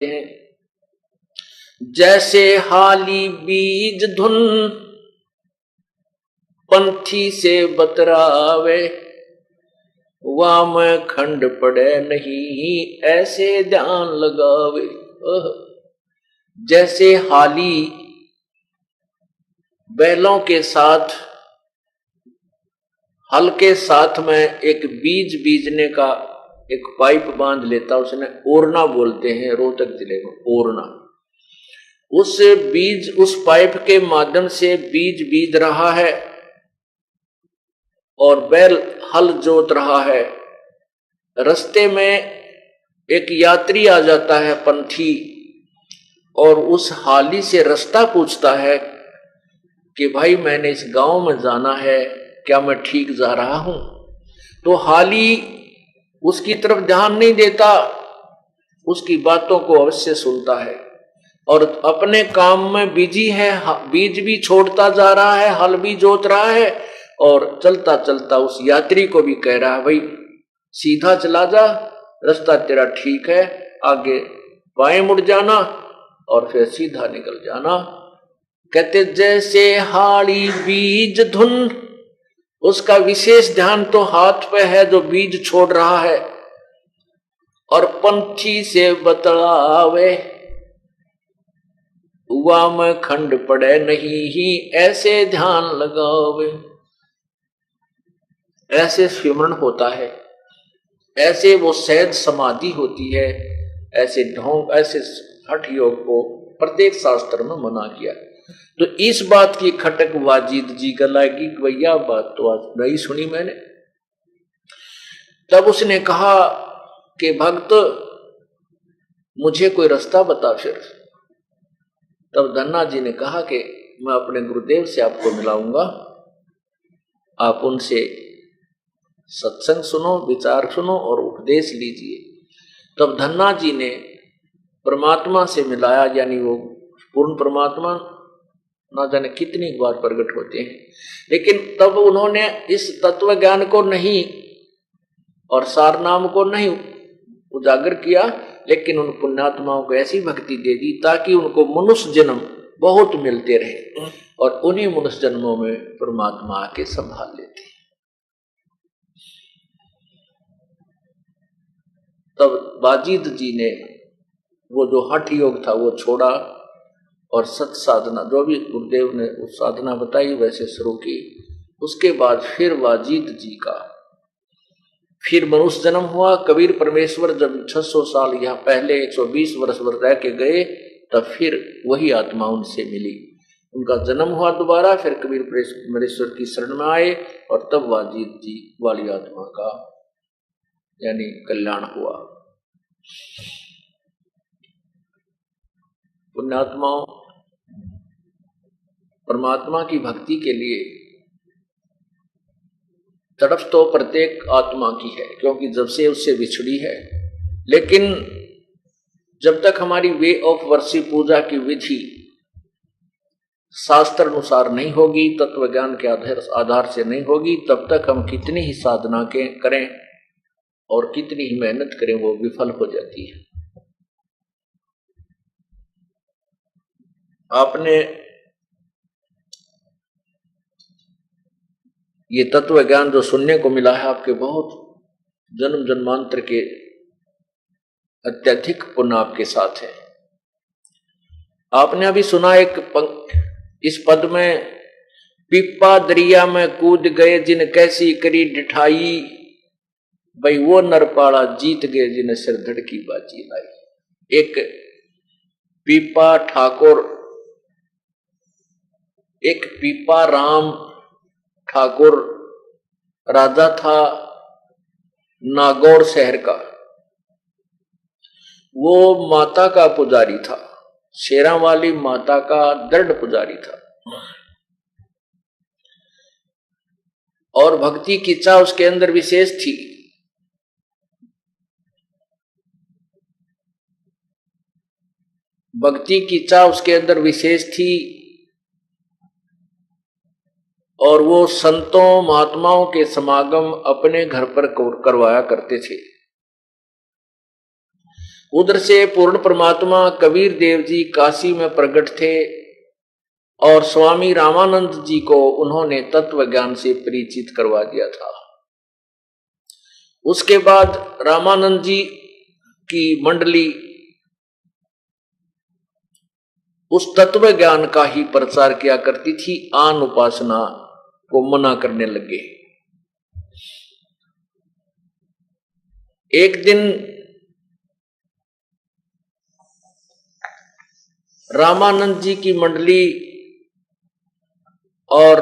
हैं। जैसे हाली बीज धुन पंथी से बतरावे, वाम खंड पड़े नहीं ऐसे ध्यान लगावे। जैसे हाली बैलों के साथ हल के साथ में एक बीज बीजने का एक पाइप बांध लेता, उसने ओरना बोलते हैं रोहतक जिले में, ओरना। उस बीज उस पाइप के माध्यम से बीज बीज रहा है और बैल हल जोत रहा है। रास्ते में एक यात्री आ जाता है पंथी, और उस हाली से रास्ता पूछता है कि भाई मैंने इस गांव में जाना है, क्या मैं ठीक जा रहा हूं? तो हाली उसकी तरफ ध्यान नहीं देता, उसकी बातों को अवश्य सुनता है और अपने काम में बिजी है। बीज भी छोड़ता जा रहा है, हल भी जोत रहा है, और चलता चलता उस यात्री को भी कह रहा है भाई सीधा चला जा, रास्ता तेरा ठीक है, आगे बाएं मुड़ जाना और फिर सीधा निकल जाना। कहते जैसे हाड़ी बीज धुन, उसका विशेष ध्यान तो हाथ पे है जो बीज छोड़ रहा है, और पंथी से बतलावे, हुआ में खंड पड़े नहीं ही ऐसे ध्यान लगावे। ऐसे स्मरण होता है, ऐसे वो सहज समाधि होती है, ऐसे ढोंग ऐसे हठ योग को प्रत्येक शास्त्र में मना किया। तो इस बात की खटक वाजिद जी का लगी, भैया बात तो आज नहीं सुनी मैंने। तब उसने कहा कि भक्त मुझे कोई रास्ता बता फिर। तब धन्ना जी ने कहा कि मैं अपने गुरुदेव से आपको मिलाऊंगा, आप उनसे सत्संग सुनो, विचार सुनो और उपदेश लीजिए। तब धन्ना जी ने परमात्मा से मिलाया, यानी वो पूर्ण परमात्मा ना जाने कितनी बार प्रकट होते हैं, लेकिन तब उन्होंने इस तत्व ज्ञान को नहीं और सार नाम को नहीं उजागर किया, लेकिन उन पुण्यात्माओं को ऐसी भक्ति दे दी ताकि उनको मनुष्य जन्म बहुत मिलते रहे और उन्हीं मनुष्य जन्मों में परमात्मा आके संभाल लेते। तब बाजिद जी ने वो जो हठ योग था वो छोड़ा और सत साधना, जो भी गुरुदेव ने उस साधना बताई वैसे शुरू की। उसके बाद फिर वाजिद जी का फिर मनुष्य जन्म हुआ। कबीर परमेश्वर जब 600 साल यहाँ पहले 120 वर्ष रह के गए, तब फिर वही आत्मा उनसे मिली, उनका जन्म हुआ दोबारा। फिर कबीर परमेश्वर की शरण में आए और तब वाजिद जी वाली आत्मा का यानी कल्याण हुआ। पुण्यात्माओं, परमात्मा की भक्ति के लिए तड़फ तो प्रत्येक आत्मा की है, क्योंकि जब से उससे बिछड़ी है, लेकिन जब तक हमारी वे ऑफ वर्शिप पूजा की विधि शास्त्र अनुसार नहीं होगी, तत्व ज्ञान के आधार से नहीं होगी, तब तक हम कितनी ही साधना के करें और कितनी ही मेहनत करें वो विफल हो जाती है। आपने ये तत्व ज्ञान जो सुनने को मिला है, आपके बहुत जन्म जन्मांतर के अत्यधिक पुण्य आपके साथ है। आपने अभी सुना इस पद में, पिप्पा दरिया में कूद गए जिन कैसी करी डिठाई, भाई वो नरपाड़ा जीत गए जिन सिर धड़की बाजी लाई। एक पीपा ठाकुर, एक पीपा राम ठाकुर राजा था नागौर शहर का। वो माता का पुजारी था, शेरा वाली माता का दृढ़ पुजारी था, और भक्ति की इच्छा उसके अंदर विशेष थी। भक्ति की इच्छा उसके अंदर विशेष थी और वो संतों महात्माओं के समागम अपने घर पर करवाया करते थे। उधर से पूर्ण परमात्मा कबीर देव जी काशी में प्रकट थे और स्वामी रामानंद जी को उन्होंने तत्व ज्ञान से परिचित करवा दिया था। उसके बाद रामानंद जी की मंडली उस तत्व ज्ञान का ही प्रचार किया करती थी, आन उपासना को मना करने लगे। एक दिन रामानंद जी की मंडली और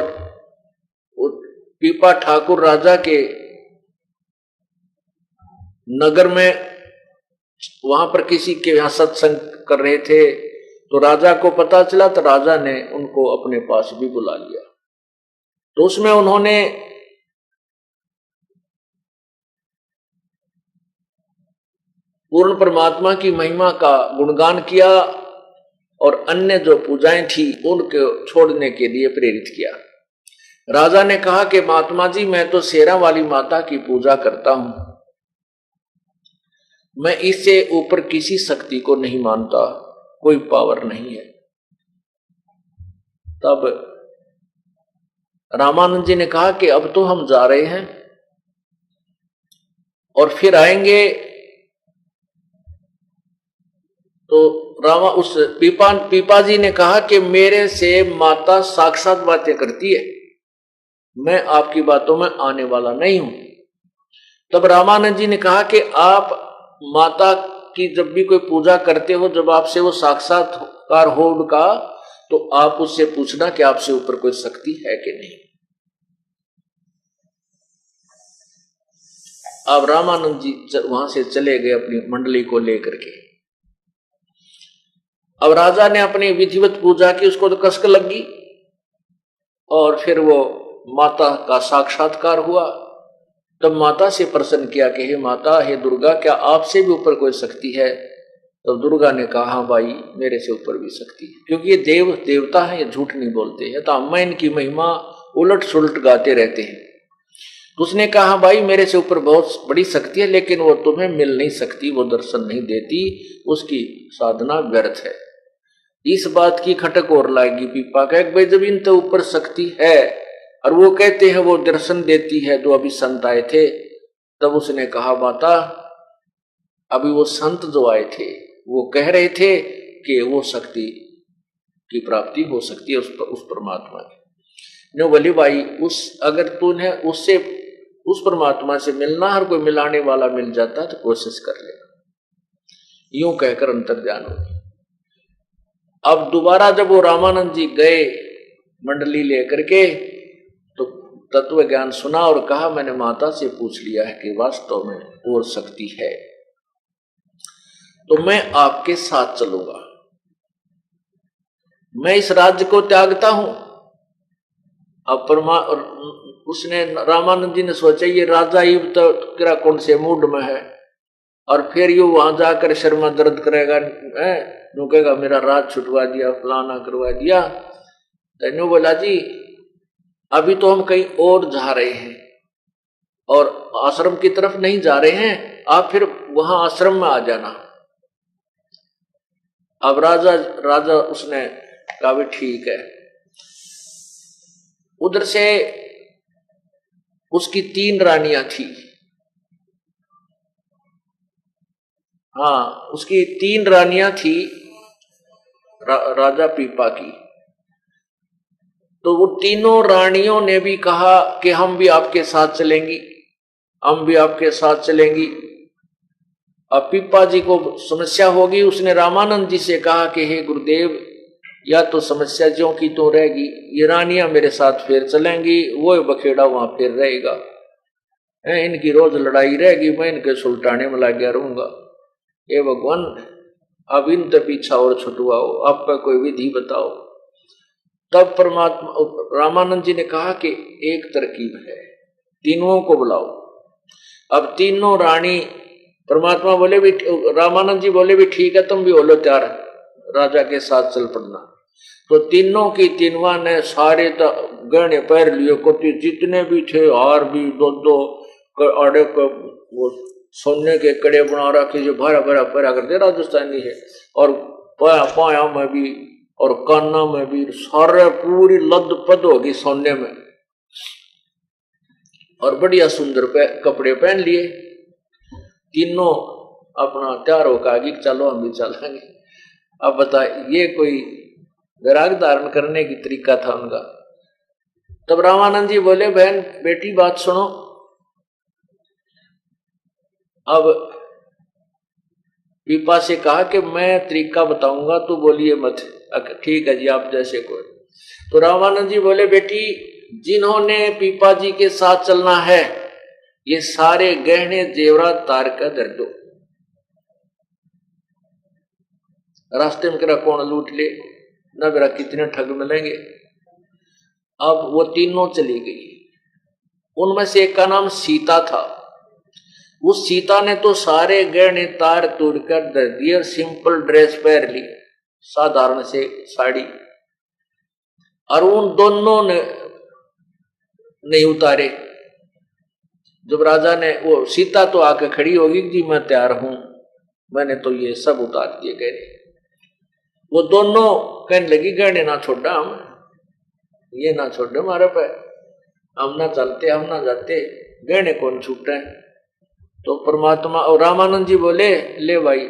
पीपा ठाकुर राजा के नगर में वहां पर किसी के यहां सत्संग कर रहे थे, तो राजा को पता चला, तो राजा ने उनको अपने पास भी बुला लिया। तो उसमें उन्होंने पूर्ण परमात्मा की महिमा का गुणगान किया और अन्य जो पूजाएं थी उनको छोड़ने के लिए प्रेरित किया। राजा ने कहा कि महात्मा जी, मैं तो शेरा वाली माता की पूजा करता हूं, मैं इससे ऊपर किसी शक्ति को नहीं मानता, कोई पावर नहीं है। तब रामानंद जी ने कहा कि अब तो हम जा रहे हैं और फिर आएंगे। तो उस पीपा जी ने कहा कि मेरे से माता साक्षात बातें करती है, मैं आपकी बातों में आने वाला नहीं हूं। तब रामानंद जी ने कहा कि आप माता की जब भी कोई पूजा करते हो, जब आपसे वो साक्षात्कार हो उनका, तो आप उससे पूछना कि आपसे ऊपर कोई शक्ति है कि नहीं। अब रामानंद जी वहां से चले गए अपनी मंडली को लेकर के। अब राजा ने अपनी विधिवत पूजा की, उसको तो कसक लगी और फिर वो माता का साक्षात्कार हुआ। तब माता से प्रश्न किया कि हे माता, हे दुर्गा, क्या आपसे भी ऊपर कोई शक्ति है? तब दुर्गा ने कहा, हाँ भाई, मेरे से ऊपर भी शक्ति है, क्योंकि ये देवता है, ये झूठ नहीं बोलते हैं, तो हम इनकी महिमा उलट सुलट गाते रहते हैं। तो उसने कहा, भाई मेरे से ऊपर बहुत बड़ी शक्ति है, लेकिन वो तुम्हें मिल नहीं सकती, वो दर्शन नहीं देती, उसकी साधना व्यर्थ है। इस बात की खटक और लाएगी पीपा का, भाई जब इन तो ऊपर शक्ति है और वो कहते हैं वो दर्शन देती है, तो अभी संत आए थे। तब उसने कहा, माता, अभी वो संत जो आए थे वो कह रहे थे कि वो शक्ति की प्राप्ति हो सकती है उस परमात्मा की। नो बोली, भाई अगर तूने उससे उस परमात्मा से मिलना, हर कोई मिलाने वाला मिल जाता तो कोशिश कर लेना। यूं कहकर अंतर्ध्यान हो गई। अब दोबारा जब वो रामानंद जी गए मंडली लेकर के, तो तत्व ज्ञान सुना और कहा, मैंने माता से पूछ लिया है कि वास्तव में और शक्ति है, तो मैं आपके साथ चलूंगा, मैं इस राज्य को त्यागता हूं। अब उसने रामानंद जी ने सोचा, ये राजा ही तो किरा कौन से मूड में है, और फिर यू वहां जाकर शर्मा दर्द करेगा, कहेगा मेरा राज छुटवा दिया, फलाना करवा दिया। तैनू बोला, जी अभी तो हम कहीं और जा रहे हैं और आश्रम की तरफ नहीं जा रहे हैं, आप फिर वहां आश्रम में आ जाना। अब राजा उसने कहा, भी ठीक है। उधर से उसकी 3 रानियां थी। हाँ, उसकी 3 रानियां थी राजा पीपा की। तो वो तीनों रानियों ने भी कहा कि हम भी आपके साथ चलेंगी, हम भी आपके साथ चलेंगी। अब पीपा जी को समस्या होगी, उसने रामानंद जी से कहा कि हे गुरुदेव, या तो समस्या ज्यों की तो रहेगी, ये रानियां मेरे साथ फिर चलेंगी, वो बखेड़ा वहां फिर रहेगा, इनकी रोज लड़ाई रहेगी, मैं इनके सुलटाने में लग गया रहूंगा। हे भगवान, अब इन तो पीछा और छुटवाओ, आपका कोई विधि बताओ। तब परमात्मा रामानंद जी ने कहा कि एक तरकीब है, तीनों को बुलाओ। अब तीनों रानी, परमात्मा बोले भी, रामानंद जी बोले भी ठीक है, तुम भी बोलो तैयार, राजा के साथ चल पड़ना। तो तीनों की तीनवा ने सारे गहने पैर लिए, कोटी जितने भी थे, हार भी, दो आड़े को वो सोने के कड़े बना रखे जो भरा भरा पहरा करते राजस्थानी है, और पाया में भी और काना में भी सारे पूरी लद पद होगी सोने में, और बढ़िया सुंदर कपड़े पहन लिए। तीनों अपना तैयार होकर आगे चलो हम भी चलेंगे। अब बता, ये कोई वैराग धारण करने की तरीका था उनका। तब रामानंद जी बोले, बहन बेटी बात सुनो। अब पीपा से कहा कि मैं तरीका बताऊंगा, तो बोलिए मत। ठीक है जी, आप जैसे कोई। तो रामानंद जी बोले, बेटी जिन्होंने पीपा जी के साथ चलना है, ये सारे गहने जेवरात तार कर धर दो। रास्ते में करा कौन लूट ले ना, मेरा कितने ठग मिलेंगे। अब वो तीनों चली गई। उनमें से एक का नाम सीता था। उस सीता ने तो सारे गहने तार तोड़ कर धर दिए और सिंपल ड्रेस पहन ली, साधारण से साड़ी। और उन दोनों ने नहीं उतारे। जब राजा ने, वो सीता तो आके खड़ी होगी जी मैं तैयार हूं, मैंने तो ये सब उतार दिए गहने। वो दोनों कहने लगी, गहने ना छोड़ा हम, ये ना छोड़े हमारे पे, हम ना चलते हम ना जाते, गहने कौन छूटे। तो परमात्मा और रामानंद जी बोले, ले भाई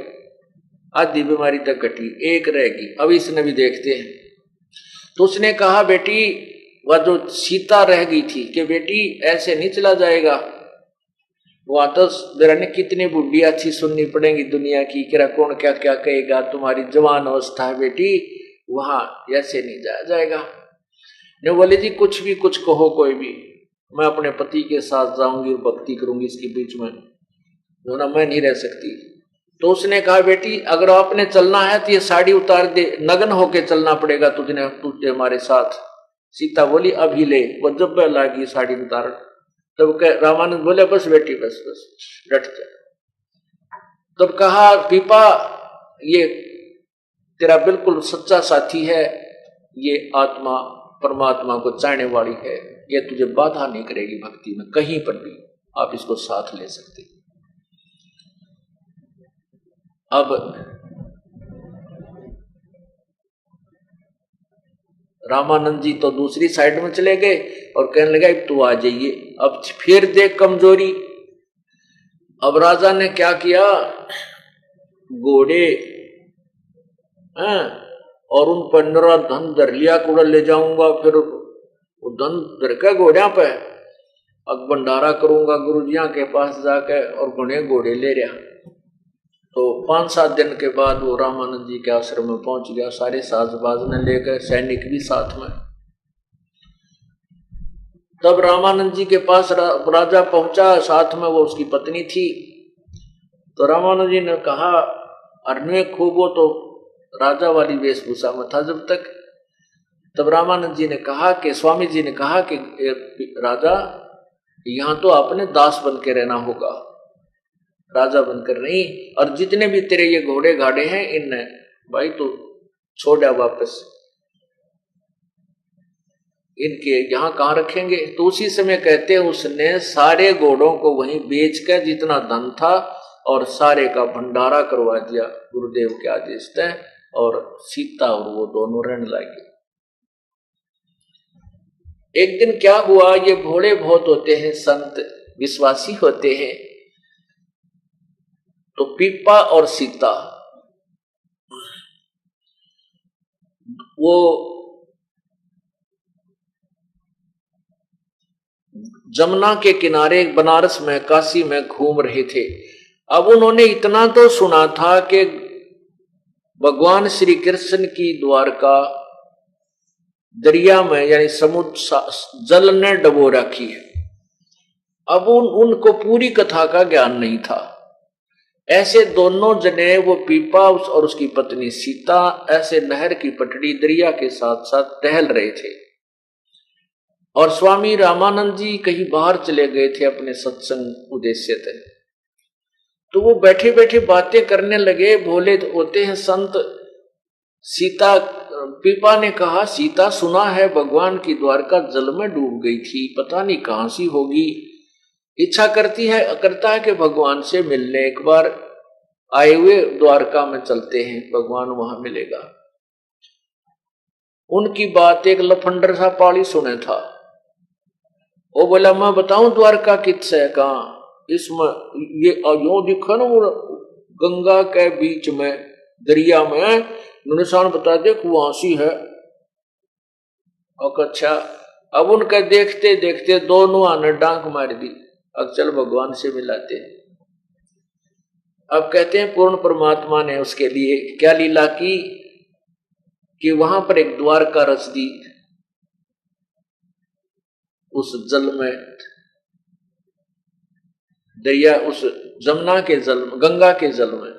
आधी बीमारी तक घटी, एक रहेगी, अब इसने भी देखते हैं। तो उसने कहा, बेटी वह जो सीता रह गई थी कि बेटी ऐसे नहीं चला जाएगा, वहां तो जरा ने कितनी बुढ़ी अच्छी सुननी पड़ेगी दुनिया की, कि कौन क्या क्या कहेगा, तुम्हारी जवान अवस्था है बेटी, वहां ऐसे नहीं जाया जाएगा। ने बोले जी कुछ भी कुछ कहो, कोई भी, मैं अपने पति के साथ जाऊंगी और भक्ति करूंगी, इसके बीच में जो ना मैं नहीं रह सकती। तो उसने कहा, बेटी अगर आपने चलना है तो ये साड़ी उतार दे, नग्न होके चलना पड़ेगा तुझे हमारे साथ। सीता बोली, अभी ले। वो जब लागी साड़ी उतार, तब रामानंद बोले, बस बेटी बस बस डट जा। तब कहा, पीपा ये तेरा बिल्कुल सच्चा साथी है, ये आत्मा परमात्मा को चाहने वाली है, ये तुझे बाधा नहीं करेगी भक्ति में कहीं पर भी, आप इसको साथ ले सकते। अब रामानंद जी तो दूसरी साइड में चले गए और कहने लगा, अब तू आ जाइए, अब फिर देख कमजोरी। अब राजा ने क्या किया, घोड़े और उन 15 धन धर लिया, कूड़ा ले जाऊंगा, फिर वो धन धर के घोड़िया पे अब भंडारा करूंगा गुरुजिया के पास जाके, और घने घोड़े ले रहा। तो 5-7 दिन के बाद वो रामानंद जी के आश्रम में पहुंच गया, सारे साजबाज ने लेकर, सैनिक भी साथ में। तब रामानंद जी के पास राजा पहुंचा, साथ में वो उसकी पत्नी थी। तो रामानंद जी ने कहा, अरण्य खूब, वो तो राजा वाली वेशभूषा में था जब तक। तब रामानंद जी ने कहा कि, स्वामी जी ने कहा कि राजा यहां तो आपने दास बन के रहना होगा, राजा बनकर नहीं। और जितने भी तेरे ये घोड़े घाड़े हैं, इनने भाई तो छोड़ा वापस, इनके यहां कहां रखेंगे। तो उसी समय कहते हैं उसने सारे घोड़ों को वहीं बेचकर जितना धन था और सारे का भंडारा करवा दिया गुरुदेव के आदेश से, और सीता और वो दोनों रहने लगे। एक दिन क्या हुआ, ये भोले बहुत होते हैं, संत विश्वासी होते हैं। तो पीपा और सीता वो जमुना के किनारे बनारस में, काशी में घूम रहे थे। अब उन्होंने इतना तो सुना था कि भगवान श्री कृष्ण की द्वारका दरिया में यानी समुद्र जल ने डबो रखी है। अब उनको पूरी कथा का ज्ञान नहीं था। ऐसे दोनों जने, वो पीपा और उसकी पत्नी सीता, ऐसे नहर की पटड़ी दरिया के साथ साथ टहल रहे थे। और स्वामी रामानंद जी कहीं बाहर चले गए थे अपने सत्संग उद्देश्य थे। तो वो बैठे बैठे बातें करने लगे। भोले होते हैं संत। सीता, पीपा ने कहा, सीता सुना है भगवान की द्वारका जल में डूब गई थी, पता नहीं कहां सी होगी, इच्छा करता है कि भगवान से मिलने एक बार आए हुए द्वारका में चलते हैं, भगवान वहां मिलेगा। उनकी बात एक लफंडर सा पाली सुने था। वो बोला मैं बताऊं द्वारका किस है, कहा इसमें ये यो दिखा ना, वो गंगा के बीच में दरिया में निशान बता दे कुआसी है। अच्छा, अब उनका देखते देखते दोनों आने डांक मार दी, अब चल भगवान से मिलाते हैं। अब कहते हैं पूर्ण परमात्मा ने उसके लिए क्या लीला की कि वहां पर एक द्वारका रच दी उस जल में, दरिया उस जमुना के जल में, गंगा के जल में।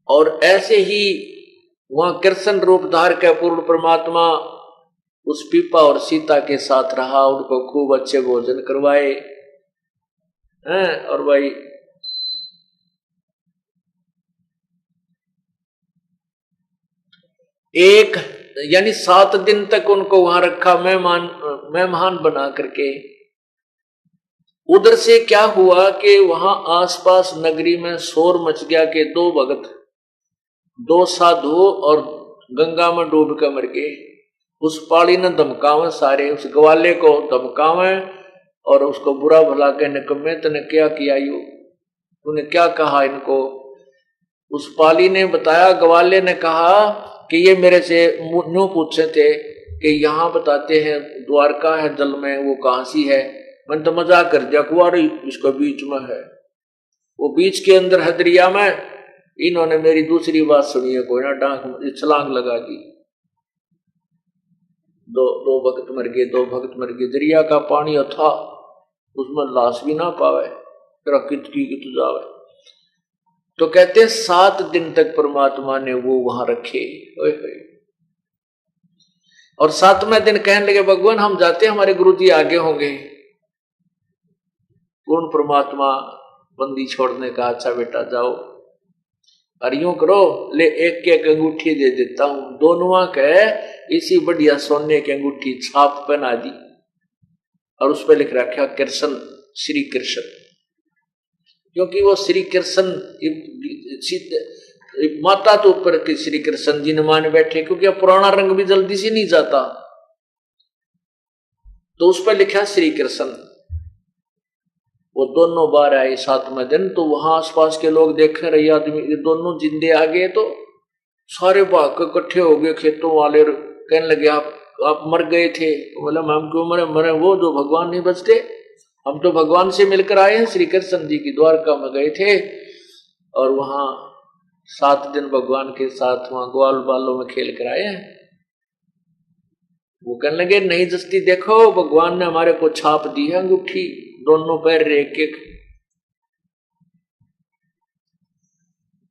और ऐसे ही वहां कृष्ण रूप धार के पूर्ण परमात्मा उस पीपा और सीता के साथ रहा, उनको खूब अच्छे भोजन करवाए हैं। और भाई एक यानी 7 दिन तक उनको वहां रखा मेहमान बना करके। उधर से क्या हुआ कि वहां आसपास नगरी में शोर मच गया कि 2 भगत, 2 साधु और गंगा में डूब कर मर गए। उस पाड़ी ने धमकावे, सारे उस ग्वाले को धमकावे और उसको बुरा भला के निकम्मे तूने क्या किया, यू तूने क्या कहा इनको। उस पाली ने बताया, ग्वाले ने कहा कि ये मेरे से न्यू पूछे थे कि यहाँ बताते हैं द्वारका है जल में, वो कहां सी है। मैंने तो मजाक कर दिया, कुआरी इसको बीच में है, वो बीच के अंदर है दरिया में। इन्होंने मेरी दूसरी बात सुनी है, कोई ना डांक छलांग लगा दी। दो भक्त मर गए, 2 भक्त मर गए। दरिया का पानी था, उसमें लाश भी ना पावे, तेरा कित जावे। तो कहते 7 दिन तक परमात्मा ने वो वहां रखे। और 7वें दिन कहने लगे भगवान हम जाते, हमारे गुरु जी आगे होंगे। पूर्ण परमात्मा बंदी छोड़ने का, अच्छा बेटा जाओ, और यूं करो ले एक अंगूठी दे देता हूं, दोनों के इसी बढ़िया सोने की अंगूठी छाप पहना दी और उस पर लिख रखा कृष्ण, श्री कृष्ण। क्योंकि वो श्री कृष्ण माता तो ऊपर के श्री कृष्ण जी ने मान बैठे, क्योंकि अब पुराना रंग भी जल्दी से नहीं जाता, तो उस पर लिखा श्री कृष्ण। वो दोनों बार आए 7वें दिन, तो वहां आसपास के लोग देख रहे आदमी ये दोनों जिंदे आ गए, तो सारे भाग के इकट्ठे हो गए। खेतों वाले कहने लगे आप मर गए थे। तो बोला हम क्यों मरे, वो जो भगवान नहीं बचते, हम तो भगवान से मिलकर आए हैं, श्री कृष्ण जी की द्वारका में गए थे और वहां 7 दिन भगवान के साथ वहां ग्वाल बालों में खेल कर आए हैं। वो कहने लगे नहीं जस्ती, देखो भगवान ने हमारे को छाप दी है अंगूठी, दोनों पैर एक एक।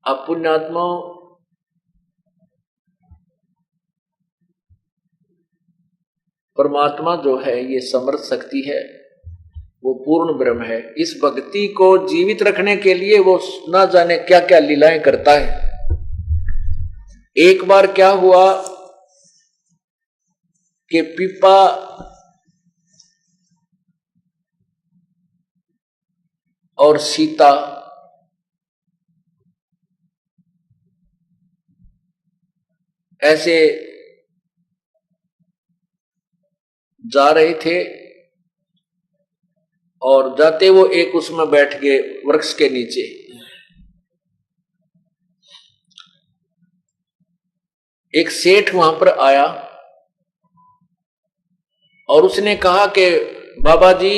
अब पुण्यात्मा परमात्मा जो है ये समर्थ शक्ति है, वो पूर्ण ब्रह्म है। इस भक्ति को जीवित रखने के लिए वो ना जाने क्या क्या लीलाएं करता है। एक बार क्या हुआ कि पीपा और सीता ऐसे जा रहे थे और जाते वो एक उसमें बैठ गए वृक्ष के नीचे। एक सेठ वहां पर आया और उसने कहा कि बाबा जी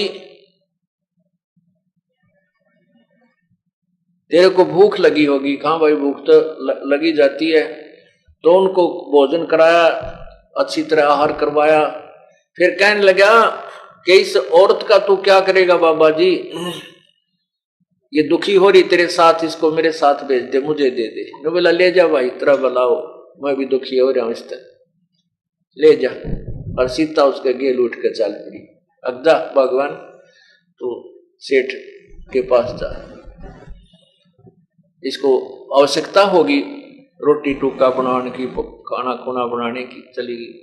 तेरे को भूख लगी होगी। कहाँ भाई, भूख तो लगी जाती है। तो उनको भोजन कराया, अच्छी तरह आहार करवाया। फिर कहने लगा कि इस औरत का तू क्या करेगा बाबा जी, ये दुखी हो रही तेरे साथ, इसको मेरे साथ भेज दे, मुझे दे दे। मैं बोला ले जा भाई, तेरा भलाओ, मैं भी दुखी हो रहा हूं, इस तरह ले जा। और सीता उसके गेल उठ कर चल पड़ी। अब जा भगवान, तो सेठ के पास जा, इसको आवश्यकता होगी रोटी टूका बनाने की, खाना खुना बनाने की, चली गई।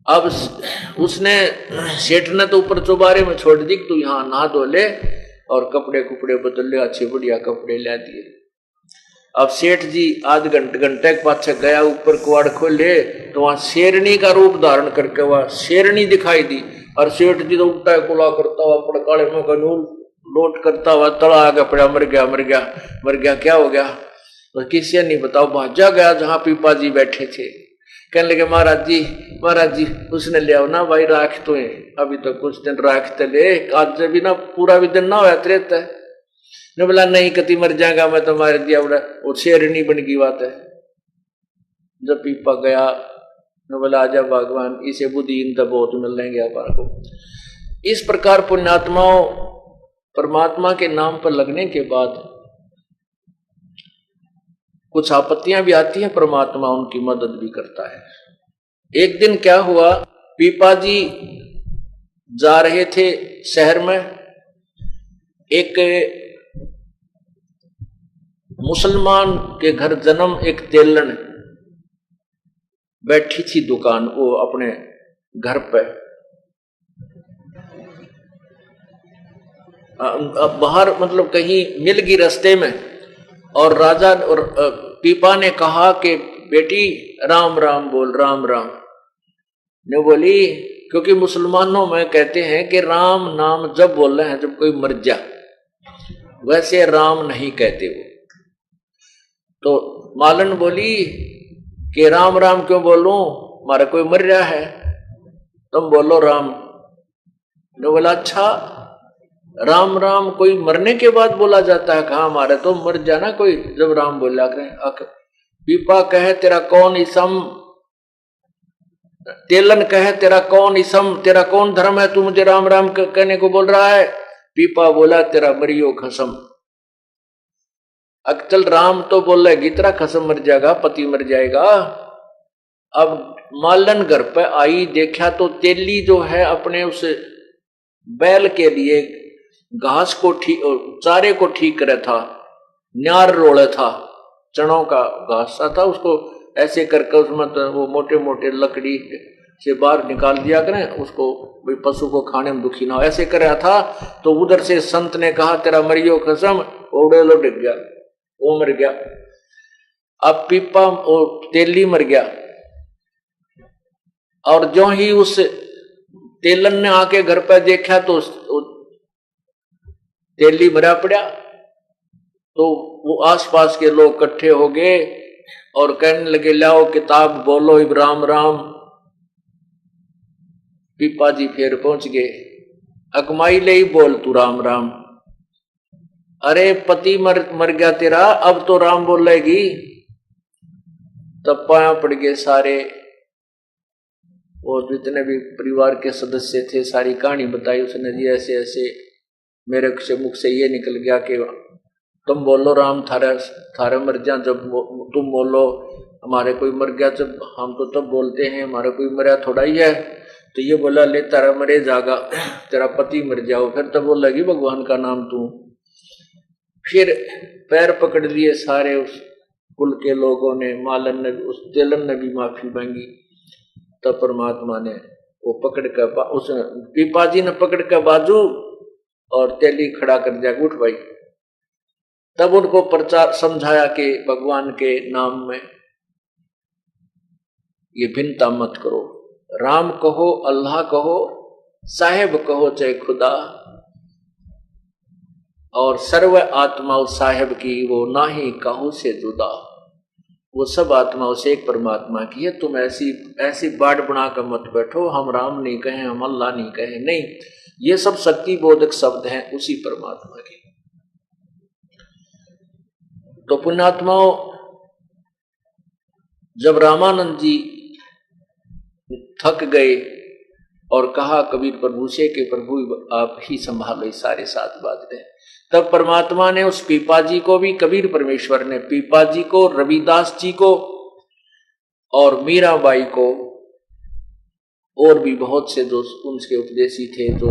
अब उसने सेठ ने तो ऊपर चौबारे में छोड़ दी, तू यहाँ नहा धो ले और कपड़े कुपड़े बदल ले, अच्छे बढ़िया कपड़े ला दिए। अब सेठ जी आध घंटे के पाछे गया, ऊपर कुआड़ खोले तो वहां शेरनी का रूप धारण करके वह शेरनी दिखाई दी। और सेठ जी तो उल्टा कुला करता हुआ पड़काले में कानून लोट करता हुआ तड़ा आगे पड़ा, मर गया मर गया मर गया, क्या हो गया? तो किसी नहीं बताओ, भाजा गया जहां पीपा जी बैठे थे। कहने लगे महाराज जी उसने ले आओ ना भाई, राख तो है अभी तो कुछ दिन राखते ले, आज भी ना पूरा भी दिन ना होया रहता है। ने बोला नहीं कति मर जाएगा मैं तो मार दिया, बोला वो शेरनी बन की बात है। जब पीपा गया ने बोला आजा भगवान, इसे बुद्धिहीन तो बहुत मिल लेंगे अपन को। इस प्रकार पुण्यात्माओं परमात्मा के नाम पर लगने के बाद कुछ आपत्तियां भी आती हैं, परमात्मा उनकी मदद भी करता है। एक दिन क्या हुआ, पीपा जी जा रहे थे शहर में, एक मुसलमान के घर जन्म एक तेलन बैठी थी दुकान, वो अपने घर पे बाहर मतलब कहीं मिल गई रास्ते में। और राजा और पीपा ने कहा कि बेटी राम राम बोल, राम राम। ने बोली क्योंकि मुसलमानों में कहते हैं कि राम नाम जब बोल रहे हैं जब कोई मर जा, वैसे राम नहीं कहते वो। तो मालन बोली कि राम राम क्यों बोलूं, हमारा कोई मर रहा है, तुम बोलो राम। ने बोला अच्छा राम राम कोई मरने के बाद बोला जाता है? कहा हमारे तो मर जाना कोई जब राम बोला करें। पीपा कहे तेरा कौन इसम, तेलन कहे तेरा कौन इसम, तेरा कौन धर्म है, तू मुझे राम राम कहने को बोल रहा है? पीपा बोला तेरा मरियो खसम। अक्चल राम तो बोल रहे तेरा खसम मर जाएगा, पति मर जाएगा। अब मालन घर पे आई, देखा तो तेली जो है अपने उस बैल के लिए घास को ठीक चारे को ठीक करे था, न्यार रोड़े था, चनों का घास था, उसको ऐसे करके उसमें तो वो मोटे मोटे लकड़ी से बाहर निकाल दिया करें उसको, पशु को खाने में दुखी ना हो, ऐसे कर रहा था। तो उधर से संत ने कहा तेरा मरियो कसम, ओढ़े लो डिग गया, वो मर गया। अब पीपा और तेली मर गया। और जो ही उस तेलन ने आके घर पर देखा तो तेली मरा पड़ा। तो वो आसपास के लोग इकट्ठे हो गए और कहने लगे लाओ किताब बोलो इब राम राम। पीपा जी फिर पहुंच गए, अकमाई ले ही बोल तू राम राम। अरे पति मर गया तेरा, अब तो राम बोलेगी। तब पाया पड़ गए सारे, और जितने भी परिवार के सदस्य थे सारी कहानी बताई उसने जी, ऐसे ऐसे मेरे से मुख से ये निकल गया कि तुम बोलो राम थारे मर जा, जब तुम बोलो हमारे कोई मर गया, जब हम तो तब बोलते हैं, हमारा कोई मरा थोड़ा ही है। तो ये बोला ले तारा मरे जागा, तेरा पति मर जाओ। फिर तब बोलेगी भगवान का नाम तू। फिर पैर पकड़ लिए सारे उस कुल के लोगों ने, मालन ने, उस तेलन ने भी माफी मांगी। तब परमात्मा ने वो पकड़ कर उस पीपा जी ने पकड़ कर बाजू और तेली खड़ा कर दिया, उठ भाई। तब उनको प्रचार समझाया कि भगवान के नाम में ये भिन्नता मत करो, राम कहो, अल्लाह कहो, साहेब कहो चाहे खुदा, और सर्व आत्मा साहेब की वो ना ही कहो से जुदा। वो सब आत्माओं से एक परमात्मा की है। तुम ऐसी बाढ़ बना कर मत बैठो, हम राम नहीं कहें, हम अल्लाह नहीं कहें, नहीं, ये सब शक्ति बोधक शब्द हैं उसी परमात्मा के। तो पुण्यात्माओं, जब रामानंद जी थक गए और कहा कबीर प्रभु से कि प्रभु आप ही संभालो सारे साथ बात रहे, तब परमात्मा ने उस पीपा जी को भी, कबीर परमेश्वर ने पीपा जी को, रविदास जी को और मीराबाई को और भी बहुत से जो उनके उपदेशी थे जो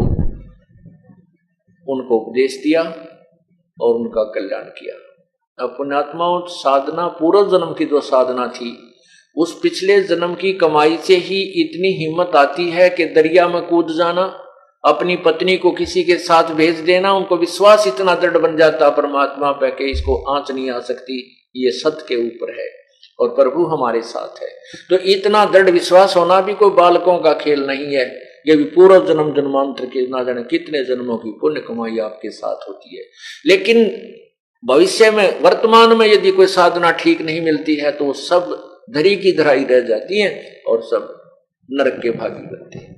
उनको उपदेश दिया और उनका कल्याण किया। अब पुण्यात्माओं, साधना पूर्व जन्म की जो साधना थी उस पिछले जन्म की कमाई से ही इतनी हिम्मत आती है कि दरिया में कूद जाना, अपनी पत्नी को किसी के साथ भेज देना। उनको विश्वास इतना दृढ़ बन जाता परमात्मा पे कि इसको आंच नहीं आ सकती, ये सत्य के ऊपर है और प्रभु हमारे साथ है। तो इतना दृढ़ विश्वास होना भी कोई बालकों का खेल नहीं है। ये भी पूर्व जन्म जन्मांतर के ना जाने कितने जन्मों की पुण्य कमाई आपके साथ होती है। लेकिन भविष्य में, वर्तमान में यदि कोई साधना ठीक नहीं मिलती है तो सब धरी की धराई रह जाती है और सब नरक के भागी बनते हैं।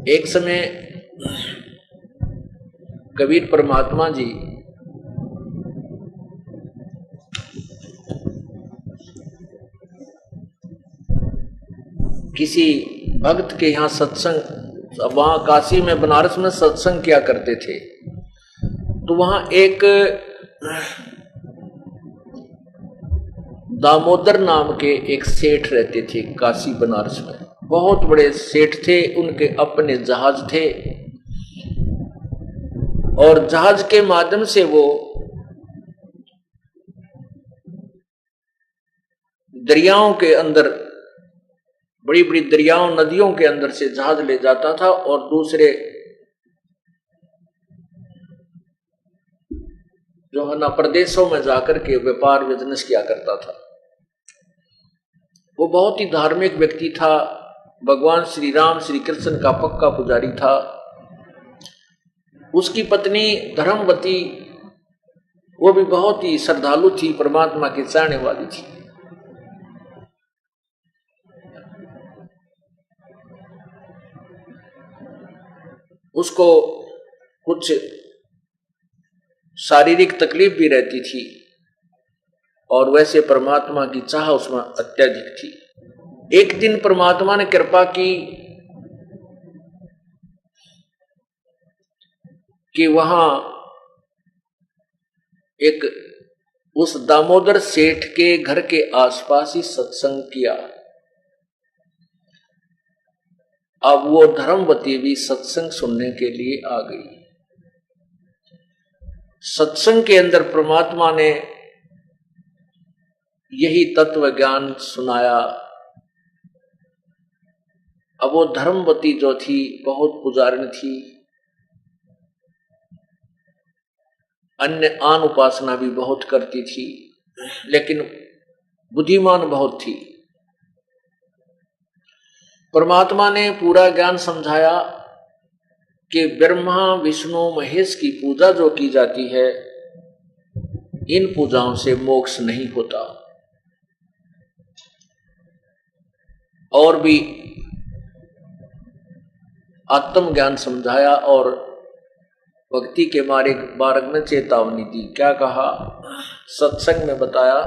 एक समय कबीर परमात्मा जी किसी भक्त के यहाँ सत्संग, वहां काशी में, बनारस में सत्संग किया करते थे। तो वहां एक दामोदर नाम के एक सेठ रहते थे काशी बनारस में। बहुत बड़े सेठ थे, उनके अपने जहाज थे और जहाज के माध्यम से वो दरियाओं के अंदर, बड़ी बड़ी दरियाओं नदियों के अंदर से जहाज ले जाता था और दूसरे जो है ना प्रदेशों में जाकर के व्यापार बिजनेस किया करता था। वो बहुत ही धार्मिक व्यक्ति था, भगवान श्री राम श्री कृष्ण का पक्का पुजारी था। उसकी पत्नी धर्मवती, वो भी बहुत ही श्रद्धालु थी, परमात्मा की चाहने वाली थी। उसको कुछ शारीरिक तकलीफ भी रहती थी और वैसे परमात्मा की चाह उसमें अत्यधिक थी। एक दिन परमात्मा ने कृपा की कि वहां एक उस दामोदर सेठ के घर के आसपास ही सत्संग किया। अब वो धर्मवती भी सत्संग सुनने के लिए आ गई। सत्संग के अंदर परमात्मा ने यही तत्व ज्ञान सुनाया। अब वो धर्मवती जो थी बहुत पुजारिन थी, अन्य आन उपासना भी बहुत करती थी, लेकिन बुद्धिमान बहुत थी। परमात्मा ने पूरा ज्ञान समझाया कि ब्रह्मा विष्णु महेश की पूजा जो की जाती है, इन पूजाओं से मोक्ष नहीं होता। और भी आत्म ज्ञान समझाया और भक्ति के मार्ग में चेतावनी दी। क्या कहा? सत्संग में बताया,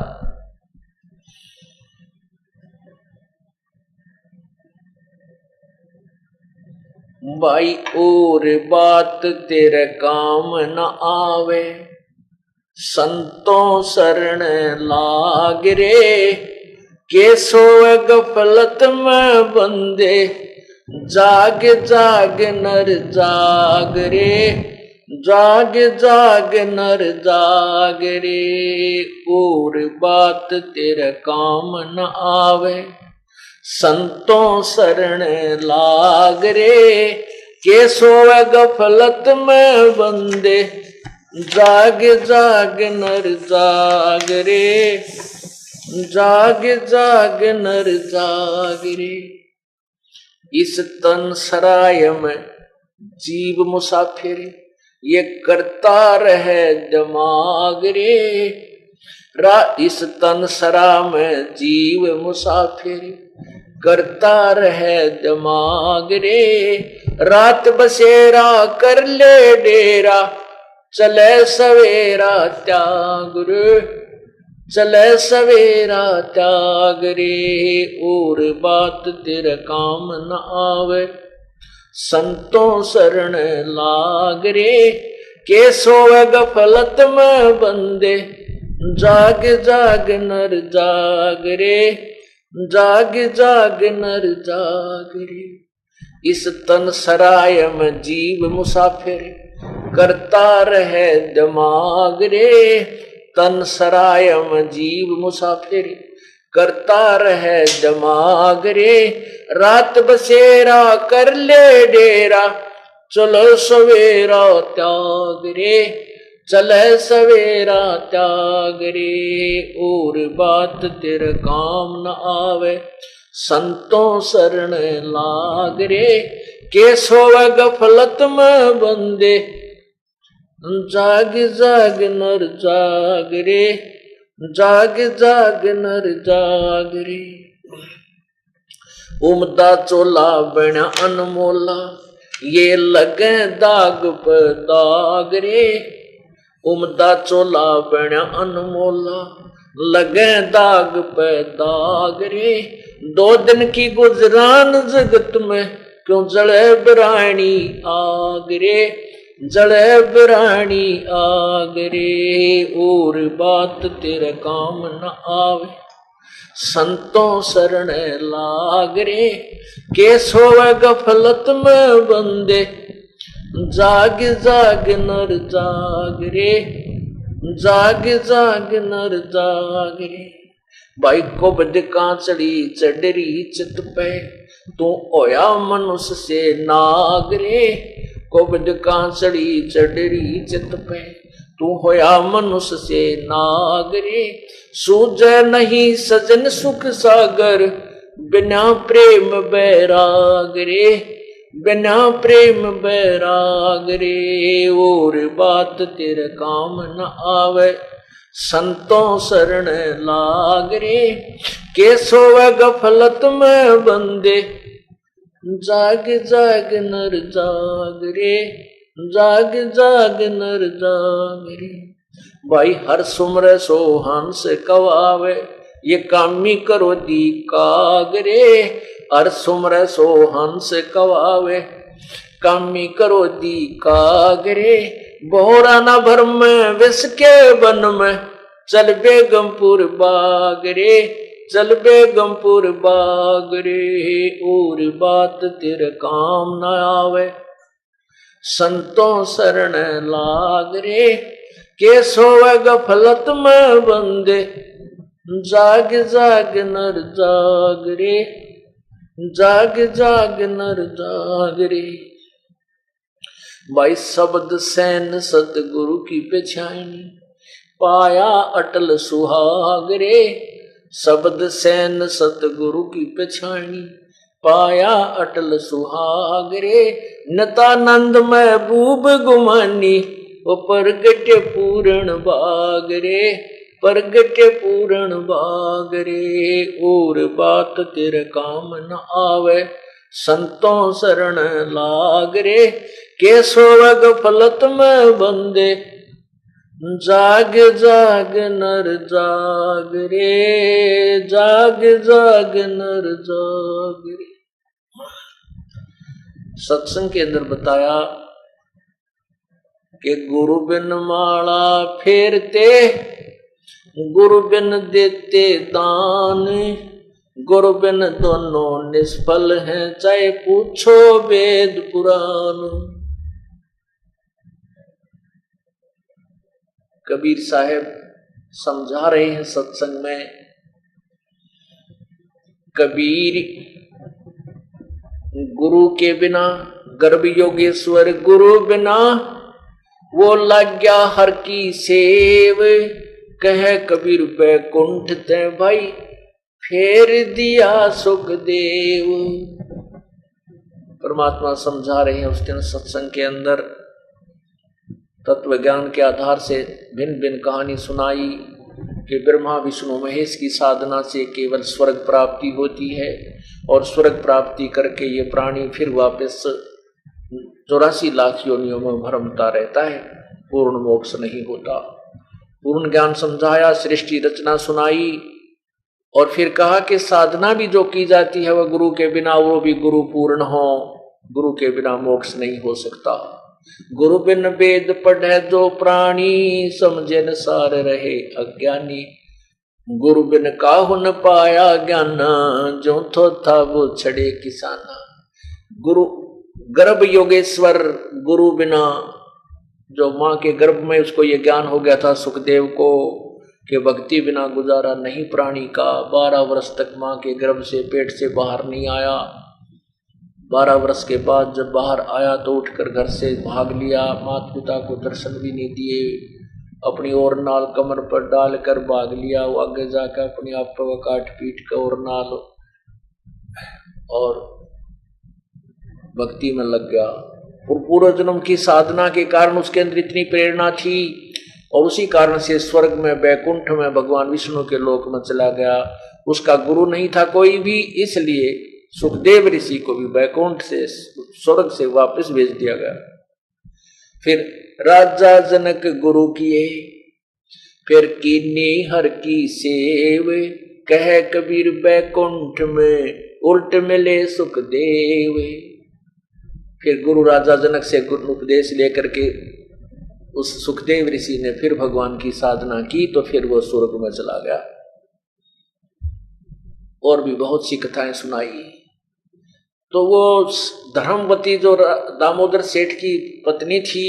भाई और बात तेरे काम न आवे, संतों शरण लाग रे, के सोए गफलत में बंदे, जाग जाग नर जाग रे, जाग जाग नर जाग रे। और बात तेरे काम न आवे, संतों शरण लाग रे, के सोए गफलत में बंदे, जाग जाग नर जाग रे, जाग जाग नर जाग रे। इस तन सराय में जीव मुसाफिर, ये करता रहे दिमाग रे। इस तन सरा में जीव मुसाफिर, करता रहे दिमाग रे। रात बसेरा कर ले डेरा, चले सवेरा त्याग रे, चले सवेरा त्याग रे। और बात तेरे काम न आवे, संतों शरण लाग रे, के सोए गफलत में बंदे, जाग जाग नर जाग रे, जाग जाग नर जाग रे। इस तन सराय में जीव मुसाफिर, करता रहे दिमाग रे। तन सराय में जीव मुसाफिर, करता रहे दिमाग रे। रात बसेरा कर ले डेरा, चलो सवेरा त्याग रे, चले सवेरा त्याग रे। और बात तेरे काम न आवे, संतों शरण लाग रे। के सोवे गफलत में बंदे, जाग जाग नर जाग रे, जाग जाग नर जाग रे। उमदा चोला बना अनमोला, ये लगे दाग पे दाग रे। उमदा चोला बना अनमोला, लगे दाग पे दाग रे। 2 दिन की गुजरान जगत में, क्यों जले बिरानी आग रे, जले बिरानी आग रे। और बात तेरे काम न आवे, संतों शरण लाग रे। के सोवे गफलत में बंदे, जाग जाग नर जाग रे, जाग जाग नर जाग रे। भाई को बदका चढ़ी चढ़री चित पे, तू होया मनुष्य से नाग रे। को बदका चढ़ी चढ़री चित पे, तू होया मनुष्य से नाग रे। सूझे नहीं सजन सुख सागर, बिना प्रेम बैराग रे, बिना प्रेम बैराग रे। और बात तेरे काम न आवे, संतों शरण लाग रे। के सोवे गफलत में बंदे, जाग जाग नर जाग रे, जाग जाग नर जाग रे। भाई हर सुमर सो हंस कवावे, ये कामी करो दी काग रे। हर सुमर सो हंस कवावे, कामी करो दी काग रे। बोरा न भर में विष के वन में, चल बेगमपुर बाग रे, चल बेगमपुर बाग रे। और बात तेरे काम न आवे, संतों शरण लाग रे। के सोवे गफलत में बंदे, जाग जाग नर जाग रे, जाग जाग नर जाग रे। भाई शब्द सैन सतगुरु की पेछानी, पाया अटल सुहाग रे। शब्द सैन सतगुरु की पेछानी, पाया अटल सुहाग रे। नतानंद महबूब गुमानी, वो परगट पूर्ण बाग रे, परगट पूर्ण बाग रे। और बात तेरे काम न आवे, संतों शरण लाग रे। के सोवे गफलत में बंदे, जाग जाग नर जाग रे, जाग जाग नर जाग रे। सत्संग के अंदर बताया कि गुरु बिन माला फेरते, गुरु बिन देते दान। गुरु बिन दोनों निष्फल हैं, चाहे पूछो वेद पुराण। कबीर साहब समझा रहे हैं सत्संग में, कबीर गुरु के बिना, गर्भ योगेश्वर गुरु बिना, वो लग गया हर की सेव। कह कबीर बैकुंठ ते भाई, फेर दिया सुखदेव। परमात्मा समझा रहे हैं उस दिन सत्संग के अंदर, तत्व ज्ञान के आधार से भिन्न भिन्न कहानी सुनाई कि ब्रह्मा विष्णु महेश की साधना से केवल स्वर्ग प्राप्ति होती है, और स्वर्ग प्राप्ति करके ये प्राणी फिर वापस 84 लाख योनियों में भ्रमता रहता है, पूर्ण मोक्ष नहीं होता। पूर्ण ज्ञान समझाया, सृष्टि रचना सुनाई, और फिर कहा कि साधना भी जो की जाती है वह गुरु के बिना, वो भी गुरु पूर्ण हो, गुरु के बिना मोक्ष नहीं हो सकता। गुरु बिन वेद पढ़े जो प्राणी, समझे न सार रहे अज्ञानी। गुरु बिन काहु न पाया ज्ञान, जो थो था वो छड़े किसाना। गुरु गर्भ योगेश्वर, गुरु बिना, जो माँ के गर्भ में उसको ये ज्ञान हो गया था सुखदेव को कि भक्ति बिना गुजारा नहीं प्राणी का। 12 वर्ष तक माँ के गर्भ से पेट से बाहर नहीं आया। 12 वर्ष के बाद जब बाहर आया तो उठकर घर से भाग लिया, माता पिता को दर्शन भी नहीं दिए, अपनी और नाल कमर पर डालकर भाग लिया। वो आगे जाकर अपने आप पर काट पीट कर और नाल और भक्ति में लग गया। और पूर्व जन्म की साधना के कारण उसके अंदर इतनी प्रेरणा थी और उसी कारण से स्वर्ग में वैकुंठ में भगवान विष्णु के लोक में चला गया। उसका गुरु नहीं था कोई भी, इसलिए सुखदेव ऋषि को भी वैकुंठ से स्वर्ग से वापस भेज दिया गया। फिर राजा जनक गुरु किए, फिर कीनी हर की सेव, कह कबीर वैकुंठ में उल्ट मिले सुखदेव। फिर गुरु राजा जनक से गुरु उपदेश लेकर के उस सुखदेव ऋषि ने फिर भगवान की साधना की तो फिर वो स्वर्ग में चला गया। और भी बहुत सी कथाएं सुनाई। तो वो धर्मवती जो दामोदर सेठ की पत्नी थी,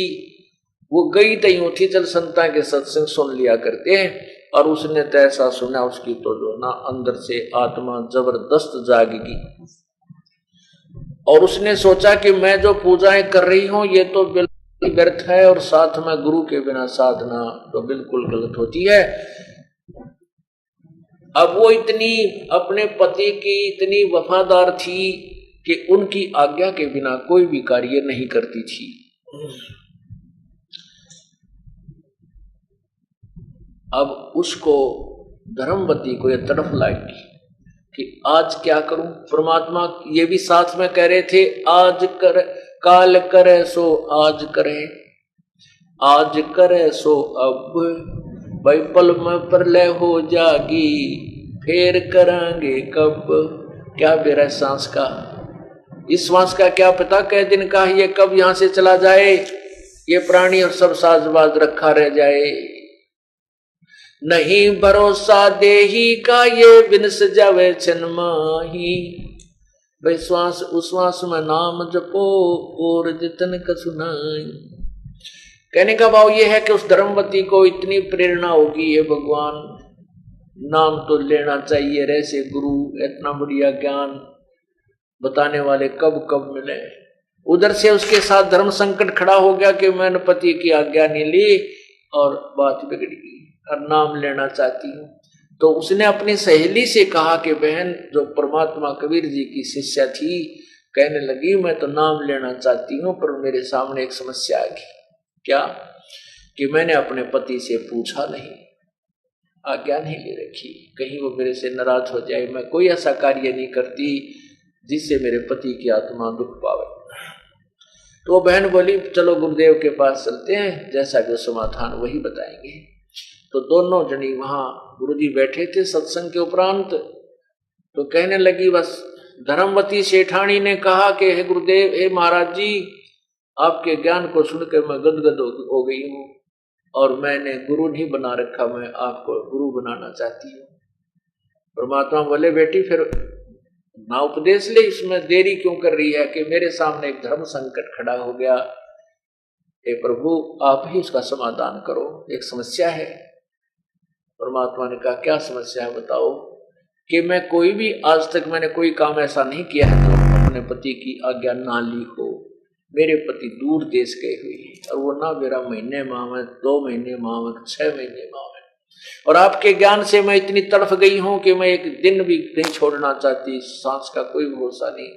वो गई तई थी चल संता के सत्संग सुन लिया करते हैं। और उसने तो ऐसा सुना उसकी तो जो ना अंदर से आत्मा जबरदस्त जागेगी। और उसने सोचा कि मैं जो पूजाएं कर रही हूं ये तो बिल्कुल व्यर्थ है और साथ में गुरु के बिना साधना तो बिल्कुल गलत होती है। अब वो इतनी अपने पति की इतनी वफादार थी कि उनकी आज्ञा के बिना कोई भी कार्य नहीं करती थी। अब उसको धर्मवती को यह तड़फ लागी कि आज क्या करूं। परमात्मा ये भी साथ में कह रहे थे, आज कर काल करे सो आज करे, आज करे सो अब, भाई पल में प्रलय हो जागी, फिर करेंगे कब। क्या बेरा सांस का, इस श्वास का क्या पता कै दिन का ये कब यहां से चला जाए, ये प्राणी और सब साजबाज रखा रह जाए। नहीं भरोसा देही का ये बिनस जावे छनमाही, भाई श्वास उश्वास में नाम जपो और जितन का सुनाई। कहने का भाव ये है कि उस धर्मवती को इतनी प्रेरणा होगी, ये भगवान नाम तो लेना चाहिए, ऐसे गुरु इतना बढ़िया ज्ञान बताने वाले कब कब मिले। उधर से उसके साथ धर्म संकट खड़ा हो गया कि मैंने पति की आज्ञा नहीं ली और बात बिगड़ गई और नाम लेना चाहती हूँ। तो उसने अपनी सहेली से कहा कि बहन जो परमात्मा कबीर जी की शिष्या थी, कहने लगी मैं तो नाम लेना चाहती हूँ पर मेरे सामने एक समस्या आ गई। क्या कि मैंने अपने पति से पूछा नहीं, आज्ञा नहीं ले रखी, कहीं वो मेरे से नाराज हो जाए। मैं कोई ऐसा कार्य नहीं करती जिससे मेरे पति की आत्मा दुख पावे। तो वो बहन बोली चलो गुरुदेव के पास चलते हैं, जैसा कि समाधान वही बताएंगे। तो दोनों जनी वहां गुरुजी बैठे थे सत्संग के उपरांत। तो कहने लगी बस धर्मवती सेठानी ने कहा कि हे गुरुदेव, हे महाराज जी, आपके ज्ञान को सुनकर मैं गदगद हो गई हूँ और मैंने गुरु नहीं बना रखा, मैं आपको गुरु बनाना चाहती हूँ। परमात्मा बोले बेटी फिर ना उपदेश ले, इसमें देरी क्यों कर रही है कि मेरे सामने एक धर्म संकट खड़ा हो गया। हे प्रभु आप ही उसका समाधान करो, एक समस्या है। परमात्मा ने कहा क्या समस्या है बताओ। कि मैं कोई भी आज तक मैंने कोई काम ऐसा नहीं किया है तो अपने पति की आज्ञा ना ली हो। मेरे पति दूर देश गए हुए और वो ना मेरा महीने माह में, 2 महीने माह में, 6 महीने माह में, और आपके ज्ञान से मैं इतनी तड़फ गई हूं कि मैं एक दिन भी नहीं छोड़ना चाहती। सांस का कोई भरोसा नहीं।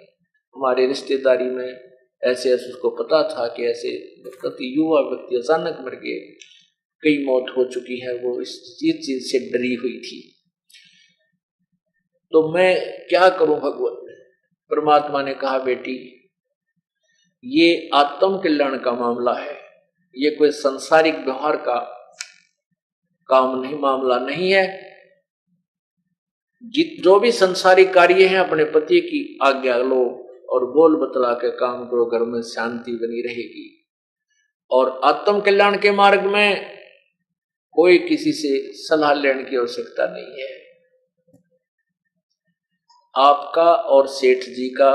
हमारे रिश्तेदारी में ऐसे उसको पता था कि ऐसे व्यक्ति, युवा व्यक्ति अचानक मर गए, कई मौत हो चुकी है, वो इस चीज से डरी हुई थी। तो मैं क्या करूं भगवान। परमात्मा ने कहा बेटी ये आत्म कल्याण का मामला है, ये कोई सांसारिक व्यवहार का काम नहीं, मामला नहीं है। जो भी संसारिक कार्य हैं अपने पति की आज्ञा लो और बोल बतला के काम करो, घर में शांति बनी रहेगी। और आत्म कल्याण के मार्ग में कोई किसी से सलाह लेने की आवश्यकता नहीं है। आपका और सेठ जी का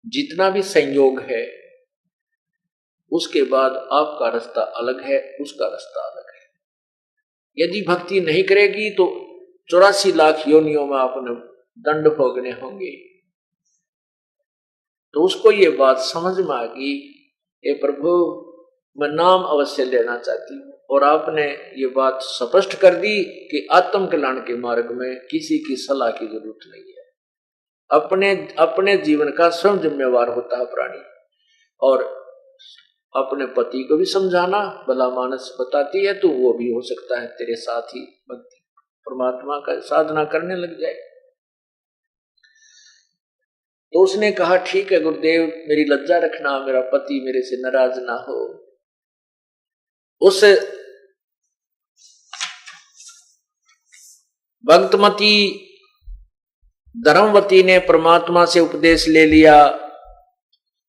जितना भी संयोग है उसके बाद आपका रास्ता अलग है, उसका रास्ता अलग है। यदि भक्ति नहीं करेगी तो 84 लाख योनियों में आपने दंड भोगने होंगे। तो उसको ये बात समझ में आ गई, हे प्रभु मैं नाम अवश्य लेना चाहती हूँ। और आपने ये बात स्पष्ट कर दी कि आत्म कल्याण के मार्ग में किसी की सलाह की जरूरत नहीं है। अपने जीवन का स्वयं जिम्मेवार होता है प्राणी। और अपने पति को भी समझाना, भला मानस बताती है तो वो भी हो सकता है तेरे साथ ही भक्ति परमात्मा का साधना करने लग जाए। तो उसने कहा ठीक है गुरुदेव, मेरी लज्जा रखना, मेरा पति मेरे से नाराज ना हो। उस भक्तमती धर्मवती ने परमात्मा से उपदेश ले लिया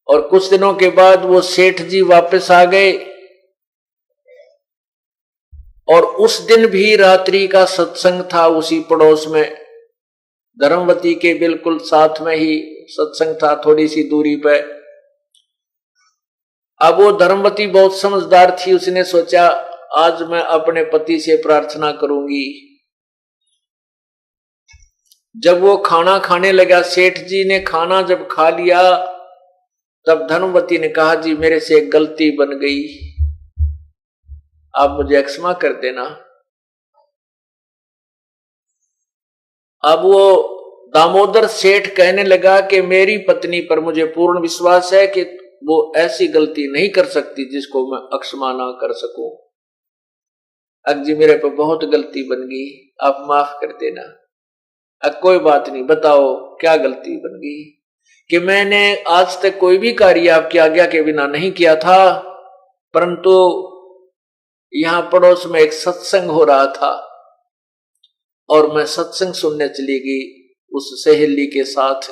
और कुछ दिनों के बाद वो सेठ जी वापस आ गए। और उस दिन भी रात्रि का सत्संग था उसी पड़ोस में, धर्मवती के बिल्कुल साथ में ही सत्संग था, थोड़ी सी दूरी पे। अब वो धर्मवती बहुत समझदार थी, उसने सोचा आज मैं अपने पति से प्रार्थना करूंगी। जब वो खाना खाने लगा, सेठ जी ने खाना जब खा लिया, तब धर्मवती ने कहा जी मेरे से एक गलती बन गई, आप मुझे क्षमा कर देना। अब वो दामोदर सेठ कहने लगा कि मेरी पत्नी पर मुझे पूर्ण विश्वास है कि वो ऐसी गलती नहीं कर सकती जिसको मैं क्षमा ना कर सकूं। अब जी मेरे पर बहुत गलती बन गई, आप माफ कर देना। अब कोई बात नहीं, बताओ क्या गलती बन गई? कि मैंने आज तक कोई भी कार्य आपकी आज्ञा के बिना नहीं किया था, परंतु यहां पड़ोस में एक सत्संग हो रहा था और मैं सत्संग सुनने चली गई उस सहेली के साथ,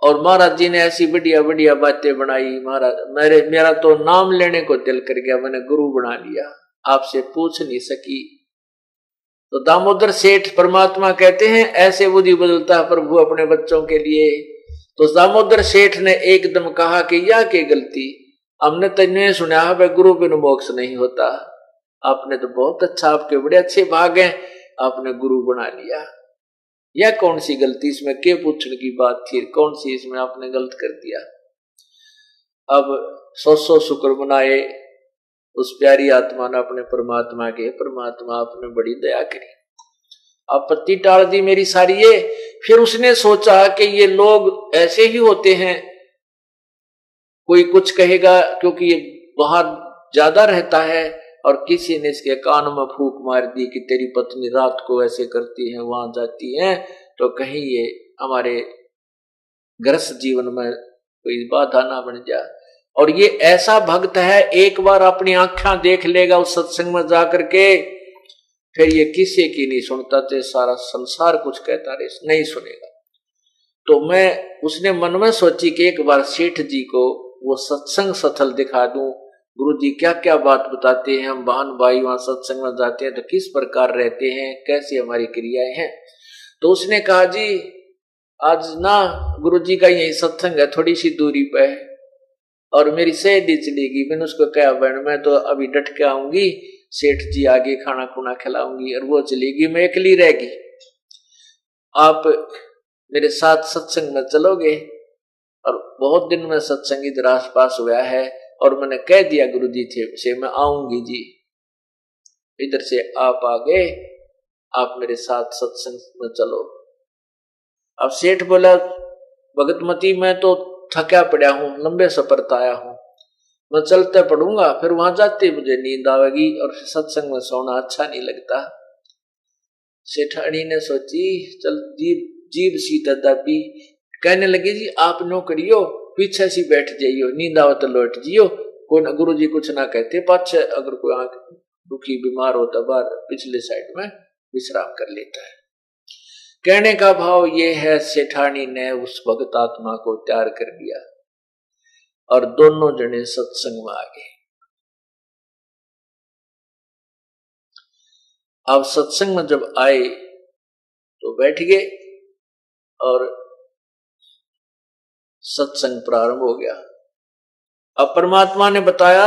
और महाराज जी ने ऐसी बढ़िया बढ़िया बातें बनाई। महाराज मेरा तो नाम लेने को दिल कर गया, मैंने गुरु बना लिया, आपसे पूछ नहीं सकी। तो दामोदर सेठ परमात्मा कहते हैं ऐसे बुद्धि बदलता है प्रभु अपने बच्चों के लिए। तो दामोदर सेठ ने एकदम कहा कि यह क्या गलती, हमने तो नहीं सुना है गुरु बिन मोक्ष नहीं होता। आपने तो बहुत अच्छा, आपके बड़े अच्छे भाग हैं, आपने गुरु बना लिया। यह कौन सी गलती, इसमें क्या पूछने की बात थी, कौन सी इसमें आपने गलत कर दिया। अब 100 शुक्र मनाए उस प्यारी आत्मा ने अपने परमात्मा के, परमात्मा आपने बड़ी दया करी, आपत्ति टाल दी मेरी सारी ये। फिर उसने सोचा कि ये लोग ऐसे ही होते हैं, कोई कुछ कहेगा क्योंकि ये बाहर ज्यादा रहता है, और किसी ने इसके कान में फूंक मार दी कि तेरी पत्नी रात को ऐसे करती है, वहां जाती है, तो कहीं ये हमारे गृहस्थ जीवन में कोई बाधा ना बन जाए। और ये ऐसा भक्त है, एक बार अपनी आंखें देख लेगा उस सत्संग में जाकर के, फिर ये किसी की नहीं सुनता, तो सारा संसार कुछ कहता रहे नहीं सुनेगा। तो उसने मन में सोची कि एक बार सेठ जी को वो सत्संग स्थल दिखा दूं, गुरु जी क्या क्या बात बताते हैं, हम बहन भाई वहां सत्संग में जाते हैं तो किस प्रकार रहते हैं, कैसी हमारी क्रियाएं हैं। तो उसने कहा जी आज ना गुरु जी का यही सत्संग है, थोड़ी सी दूरी पे है, और मेरी सहेली चलेगी। मैंने उसको कहा बहन मैं तो अभी डट के आऊंगी, सेठ जी आगे खाना खुना खिलाऊंगी, और वो चलेगी, मैं अकेली रहेगी, आप मेरे साथ सत्संग में चलोगे। और बहुत दिन में सत्संग इधर आस पास हुआ है, और मैंने कह दिया गुरु जी से मैं आऊंगी जी, इधर से आप आ गए, आप मेरे साथ सत्संग में चलो। अब सेठ बोला भगतमती मैं तो थका पड़ा हूं, लंबे सफर से आया हूं, मैं चलते पड़ूंगा, फिर वहां जाते मुझे नींद आवेगी और सत्संग में सोना अच्छा नहीं लगता। सेठानी ने सोची चल जीव सीता दाबी, कहने लगी जी आप नो करियो, पीछे सी बैठ जाइयो, नींद आओ तो लौट जियो, कोई ना गुरु जी कुछ ना कहते, पाछे अगर कोई आंख दुखी बीमार होता बाहर पिछले साइड में विश्राम कर लेता है। कहने का भाव ये है, सेठानी ने उस भगत आत्मा को तैयार कर दिया। और दोनों जने सत्संग में आ गए। अब सत्संग में जब आए तो बैठ गए और सत्संग प्रारंभ हो गया। अब परमात्मा ने बताया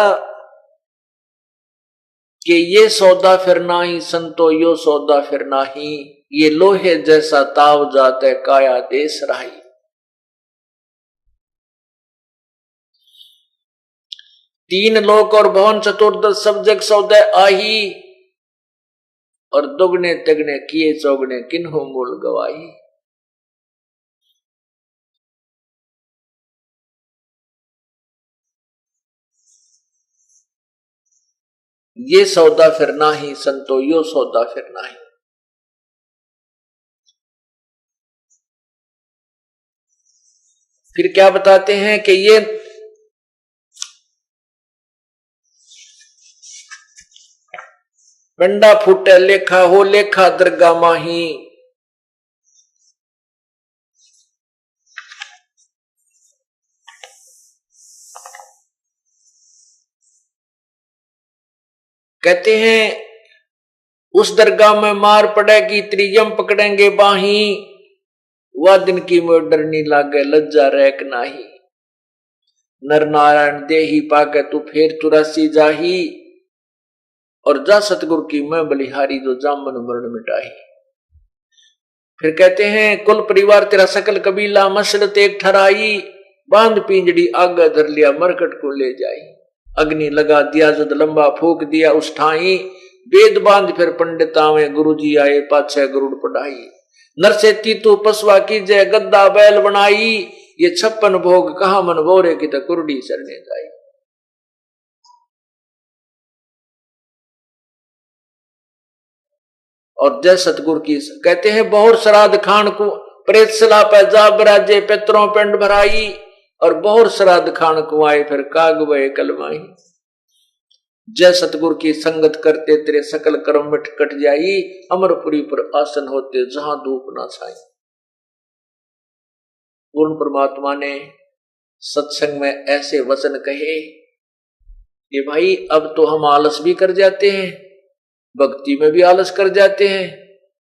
कि ये सौदा फिर नाही संतो यो सौदा फिर नाही, ये लोहे जैसा ताव जाते काया देश राही। तीन लोक और भवन चतुर्दश सब जग सौदे आही, और दुगने तिगने किए चौगने किन्हों मूल गवाही। ये सौदा फिर नाही संतो यो सौदा फिर नाही। फिर क्या बताते हैं कि ये बंडा फूटे लेखा हो लेखा दरगा माही, कहते हैं उस दरगाह में मार पड़ेगी त्रियम पकड़ेंगे बाही, वह दिन की मोह डरनी लागे लज्जा रैक नाही। नर नारायण देही पाके तू फेर तुरासी जाही, और जा सतगुरु की मैं बलिहारी जो जामन मरण मिटाही। फिर कहते हैं कुल परिवार तेरा सकल कबीला मसरत एक ठहराई, बांध पिंजड़ी आगे धर लिया मरकट को ले जाई। अग्नि लगा दिया जद लंबा फूक दिया उस ठाई, वेद बांध फिर पंडितावे गुरु जी आए पाछे गरुड़ पढ़ाई। नरसे तीतू पसवा की जय गद्दा बैल बनाई, ये 56 भोग कहा मन बोरे की तो कुरडी सरने जाई। और जय सतगुरु की कहते हैं बहुत श्राद्ध खान को प्रेत सला पे जा बराजे पितरों पिंड भराई, और बहुत श्राद्ध खान कुआए फिर काग वे कलमाई। जय सतगुरु की संगत करते तेरे सकल कर्म मिट कट जाई, अमरपुरी पर आसन होते जहां धूप ना छाई। पूर्ण परमात्मा ने सत्संग में ऐसे वचन कहे कि भाई अब तो हम आलस भी कर जाते हैं, भक्ति में भी आलस कर जाते हैं,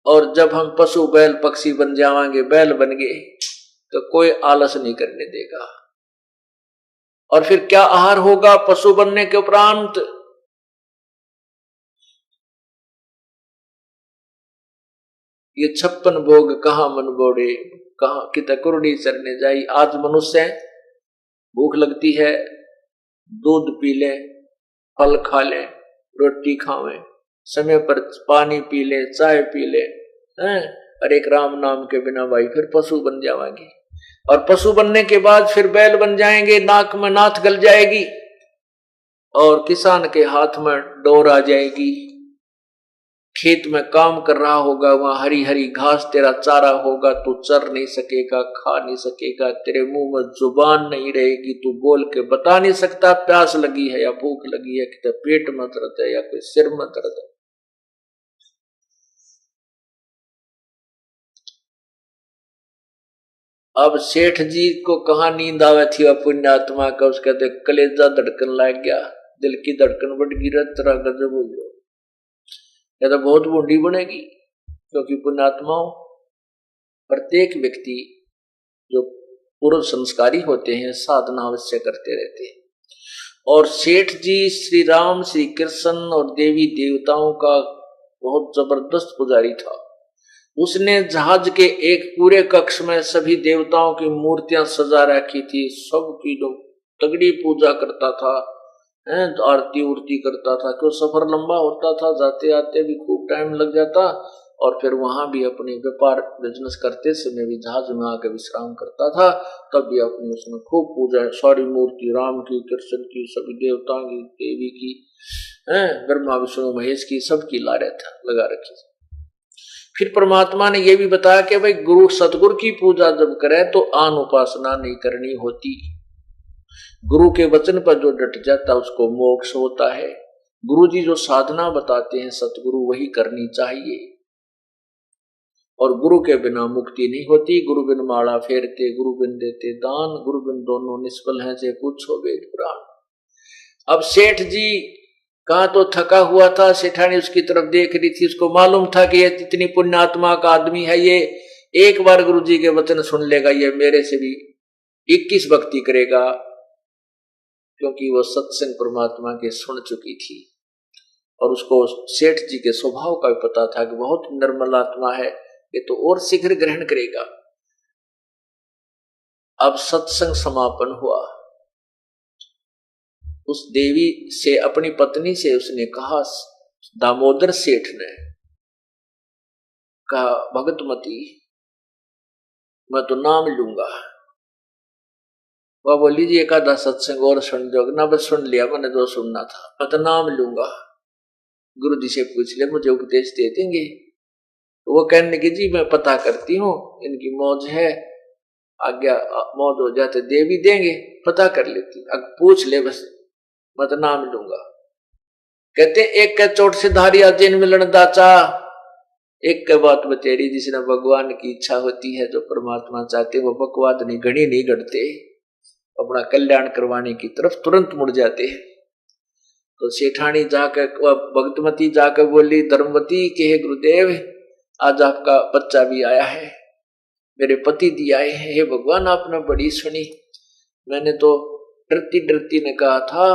और जब हम पशु बैल पक्षी बन जाएंगे, बैल बन गए, तो कोई आलस नहीं करने देगा। और फिर क्या आहार होगा पशु बनने के उपरांत? ये 56 भोग कहां मन बोड़े, कहां कित कुरडी चरने जाई। आज मनुष्य भूख लगती है, दूध पी ले, फल खा ले, रोटी खावे, समय पर पानी पी ले, चाय पी ले, और एक राम नाम के बिना भाई फिर पशु बन जाएंगे। और पशु बनने के बाद फिर बैल बन जाएंगे, नाक में नाथ गल जाएगी, और किसान के हाथ में डोर आ जाएगी। खेत में काम कर रहा होगा, वहां हरी हरी घास तेरा चारा होगा, तू चर नहीं सकेगा, खा नहीं सकेगा, तेरे मुंह में जुबान नहीं रहेगी, तू बोल के बता नहीं सकता प्यास लगी है या भूख लगी है, कि पेट में दर्द है या कोई सिर में दर्द है। अब सेठ जी को कहां नींद आवे थी पुण्यात्मा का, उसके कहते कलेजा धड़कन लग गया, दिल की धड़कन बढ़ गई, तरह गजब हो गया, या तो बहुत बूढ़ी बनेगी। क्योंकि पुण्यात्माओं प्रत्येक व्यक्ति जो पूर्व संस्कारी होते हैं साधना अवश्य करते रहते हैं। और सेठ जी श्री राम श्री कृष्ण और देवी देवताओं का बहुत जबरदस्त पुजारी था। उसने जहाज के एक पूरे कक्ष में सभी देवताओं की मूर्तियां सजा रखी थी, सबकी जो तगड़ी पूजा करता था, आरती उरती करता था, क्यों सफर लंबा होता था, जाते आते भी खूब टाइम लग जाता, और फिर वहां भी अपने व्यापार बिजनेस करते समय भी जहाज में आकर विश्राम करता था, तब भी अपनी उसमें खूब पूजा, सारी मूर्ति राम की, कृष्ण की, सभी देवताओं की, देवी की, ब्रह्मा विष्णु महेश की, सबकी लगा रखी। फिर परमात्मा ने यह भी बताया कि भाई गुरु सतगुरु की पूजा जब करे तो आन उपासना नहीं करनी होती। गुरु के वचन पर जो डट जाता उसको मोक्ष होता है। गुरु जी जो साधना बताते हैं सतगुरु वही करनी चाहिए। और गुरु के बिना मुक्ति नहीं होती। गुरु बिन माला फेरते, गुरु बिन देते दान, गुरु बिन दोनों निष्फल हैं से पूछो वेद पुराण। अब सेठ जी कहा तो थका हुआ था, सेठानी उसकी तरफ देख रही थी, उसको मालूम था कि ये इतनी पुण्यात्मा का आदमी है, ये एक बार गुरु जी के वचन सुन लेगा, ये मेरे से भी 21 भक्ति करेगा, क्योंकि वो सत्संग परमात्मा के सुन चुकी थी। और उसको सेठ जी के स्वभाव का भी पता था कि बहुत निर्मल आत्मा है, ये तो और शीघ्र ग्रहण करेगा। अब सत्संग समापन हुआ। उस देवी से, अपनी पत्नी से उसने कहा, दामोदर सेठ ने कहा, भगतमती मैं तो नाम लूंगा। वह बोली जी एक आधा सत्संग और सुन जोग ना, बस सुन लिया मैंने जो सुनना था, मैं तो नाम लूंगा। गुरु जी से पूछ ले मुझे उपदेश दे देंगे। तो वो कहने लगी जी मैं पता करती हूँ, इनकी मौज है, आज्ञा मौज हो जाते दे भी देंगे, पता कर लेती, अब पूछ ले बस, मैं तो नाम लूंगा। कहते एक के चोट से धारिया जिन मिलन दाचा, एक के बात बतेरी, जिसने भगवान की इच्छा होती है, जो परमात्मा चाहते वो बकवाद नहीं, घड़ी नहीं घटते, अपना कल्याण करवाने की तरफ तुरंत मुड़ जाते हैं। तो सेठानी जाकर, भगतमती जाकर बोली धर्मवती के हे गुरुदेव, आज आपका बच्चा भी आया है, मेरे पति दी आए हैं, हे भगवान आपने बड़ी सुनी। मैंने तो डरती डरती ने कहा था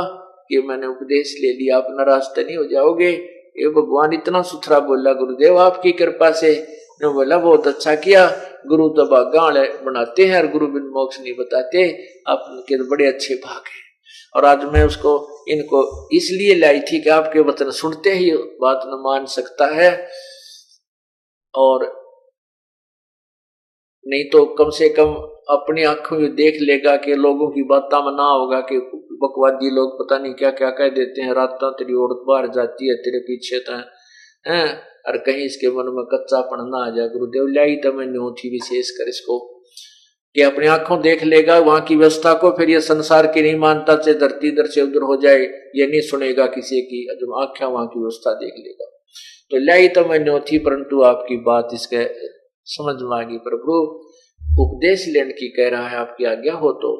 कि मैंने उपदेश ले लिया, आप नाराज तो नहीं हो जाओगे। ये भगवान इतना सुथरा बोला गुरुदेव आपकी कृपा से। ने बोला बहुत अच्छा किया, गुरु तो गाड़ बनाते हैं और गुरु बिन मोक्ष नहीं बताते, आपके तो बड़े अच्छे भाग हैं। और आज मैं उसको इनको इसलिए लाई थी कि आपके वचन सुनते ही बात न मान सकता है, और नहीं तो कम से कम अपनी आंखों में देख लेगा कि लोगों की बातों में ना होगा कि बकवादी लोग पता नहीं क्या क्या कह देते हैं, रात तेरी औरत बाहर जाती है तेरे पीछे हैं, और कहीं इसके मन में कच्चापन ना आ जाए। गुरुदेव लाई तो मैं न्यू थी विशेष कर इसको कि अपनी आंखों देख लेगा वहां की व्यवस्था को, फिर ये संसार की नहीं मानता, चाहे धरती इधर से उधर हो जाए, ये नहीं सुनेगा किसी की, जब आंखें वहां की व्यवस्था देख लेगा। तो लाई तो मैं न्यू थी, परंतु आपकी बात इसके समझ में आ गई। प्रभु उपदेश लेने की कह रहा है, आपकी आज्ञा हो तो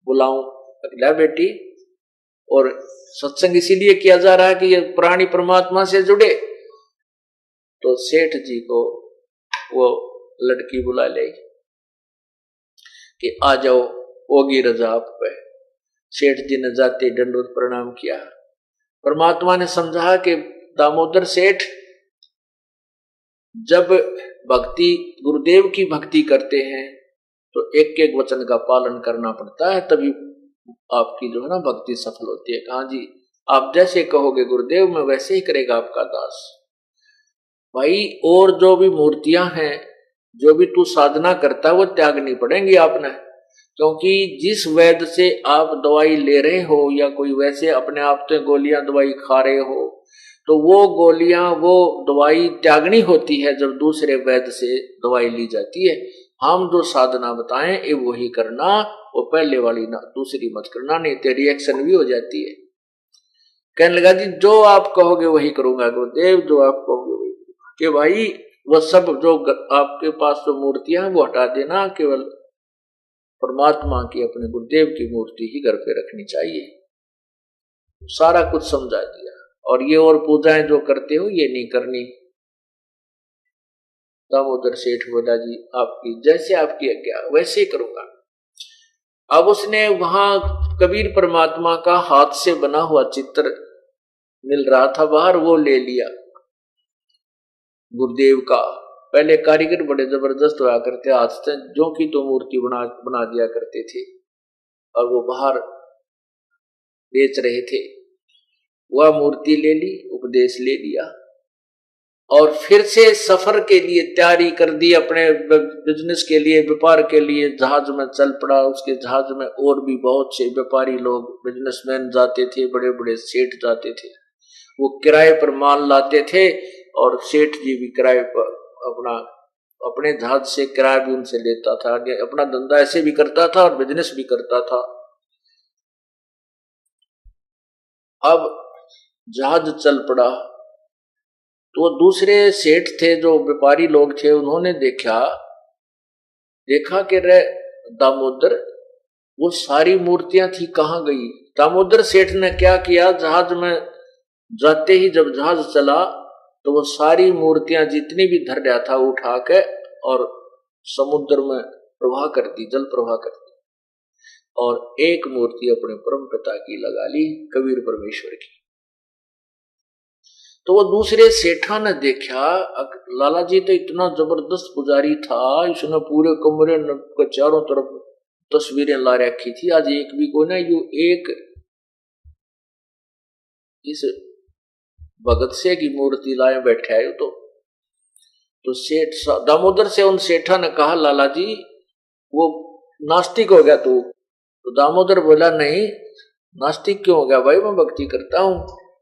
बुलाऊं अगला बेटी। और सत्संग इसीलिए किया जा रहा है कि ये प्राणी परमात्मा से जुड़े। तो सेठ जी को वो लड़की बुला ले कि आ जाओ, होगी रजा आप पे। सेठ जी ने जाते दंडवत प्रणाम किया। परमात्मा ने समझा कि दामोदर सेठ जब भक्ति गुरुदेव की भक्ति करते हैं तो एक एक वचन का पालन करना पड़ता है, तभी आपकी जो है ना भक्ति सफल होती है। कहा जी आप जैसे कहोगे गुरुदेव मैं वैसे ही करेगा आपका दास। भाई और जो भी मूर्तियां हैं, जो भी तू साधना करता है वो त्यागनी पड़ेंगी आपने, क्योंकि जिस वैद्य से आप दवाई ले रहे हो या कोई वैसे अपने आप से गोलियां दवाई खा रहे हो, तो वो गोलियां वो दवाई त्यागनी होती है जब दूसरे वैद्य से दवाई ली जाती है। हम जो साधना बताएं ये वही करना, वो पहले वाली ना, दूसरी मत करना, नहीं तो रिएक्शन भी हो जाती है। कहने लगा जी जो आप कहोगे वही करूंगा गुरुदेव, जो आप कहोगे वही करूंगा। कि भाई वो सब जो आपके पास जो मूर्तियां हैं वो हटा देना, केवल परमात्मा की अपने गुरुदेव की मूर्ति ही घर पे रखनी चाहिए। सारा कुछ समझा दिया। और ये और पूजाएं जो करते हो ये नहीं करनी। दामोदर सेठ बोला जी आपकी जैसे आपकी आज्ञा वैसे ही करूंगा। अब उसने वहां कबीर परमात्मा का हाथ से बना हुआ चित्र मिल रहा था बाहर, वो ले लिया गुरुदेव का। पहले कारीगर बड़े जबरदस्त हुआ करते, हाथ से जो की तो मूर्ति बना दिया करते थे और वो बाहर बेच रहे थे। वह मूर्ति ले ली, उपदेश ले लिया और फिर से सफर के लिए तैयारी कर दी, अपने बिजनेस के लिए, व्यापार के लिए जहाज में चल पड़ा। उसके जहाज में और भी बहुत से व्यापारी लोग, बिजनेसमैन जाते थे, बड़े बड़े सेठ जाते थे। वो किराए पर माल लाते थे और सेठ जी भी किराए पर अपने जहाज से किराया भी उनसे लेता था। अपना धंधा ऐसे भी करता था और बिजनेस भी करता था। अब जहाज चल पड़ा तो वो दूसरे सेठ थे जो व्यापारी लोग थे, उन्होंने देखा कि रे दामोदर, वो सारी मूर्तियां थी कहाँ गई। दामोदर सेठ ने क्या किया, जहाज में जाते ही जब जहाज चला तो वो सारी मूर्तियां जितनी भी धर रहा था उठा के और समुद्र में प्रवाह कर दी, जल प्रवाह कर दी, और एक मूर्ति अपने परम पिता की लगा ली, कबीर परमेश्वर की। तो वो दूसरे सेठा ने देखा, लाला जी तो इतना जबरदस्त पुजारी था, इसने पूरे कमरे के चारों तरफ तस्वीरें ला रखी थी, आज एक भी कोई ना, यू एक इस भगत से की मूर्ति लाए बैठे है। तो सेठ दामोदर से उन सेठा ने कहा, लाला जी वो नास्तिक हो गया तू। तो दामोदर बोला, नहीं नास्तिक क्यों हो गया भाई, मैं भक्ति करता हूं।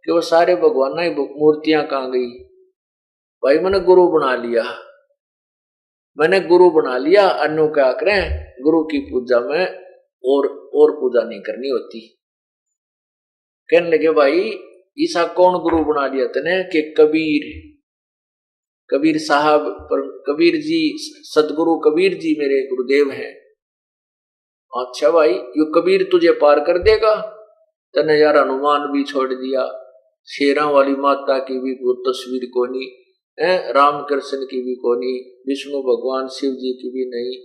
कि वो सारे भगवान की मूर्तियां कहां गई भाई, मैंने गुरु बना लिया, अन्यों क्या करें, गुरु की पूजा में और पूजा नहीं करनी होती। कहने लगे, भाई ईसा कौन गुरु बना लिया तने? कि कबीर साहब, कबीर जी, सदगुरु कबीर जी मेरे गुरुदेव हैं। अच्छा भाई, यो कबीर तुझे पार कर देगा? तने यार हनुमान भी छोड़ दिया, शेरा वाली माता की भी वो तस्वीर कोनी, राम कृष्ण की भी कोनी, विष्णु भगवान शिव जी की भी नहीं,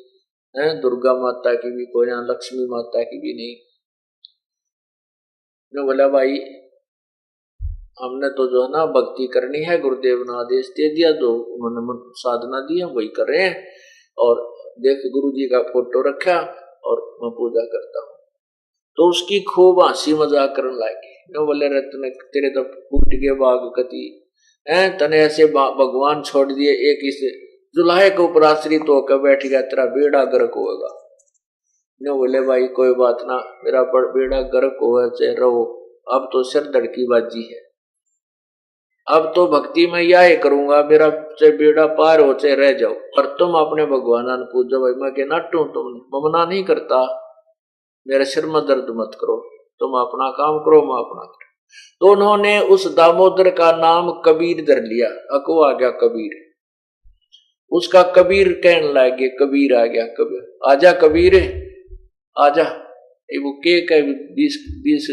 दुर्गा माता की भी कोई, लक्ष्मी माता की भी नहीं। ने बोला, भाई हमने तो जो है ना भक्ति करनी है, गुरुदेव ने आदेश दे दिया, जो उन्होंने साधना दी है वही कर रहे हैं, और देख गुरु जी का फोटो रखा और मैं पूजा करता हूँ। तो उसकी खूब हंसी मजाक करने लगे। न बोले, रत्न तेरे तो फूट गए बाग कति, तने ऐसे भगवान छोड़ दिए, एक इस जुलाहे के ऊपर आश्रित होकर बैठ गया, तेरा बेड़ा गर्क होगा। न बोले, भाई कोई बात ना, मेरा बेड़ा गर्क हुआ चाहे रहो, अब तो सिर धड़की बाजी है, अब तो भक्ति में यह करूंगा, मेरा चाहे बेड़ा पार हो चाहे रह जाओ, पर तुम अपने भगवान पूजो। भाई मैं के नाटू, तुम मना नहीं करता, मेरे सिर में दर्द मत करो, तुम अपना काम करो, मैं अपना करो। तो उन्होंने उस दामोदर का नाम कबीर धर लिया, अको आ गया कबीर। उसका कबीर कहने लगे, कबीर आ गया, कबीर आजा, कबीर आजा। वो के 20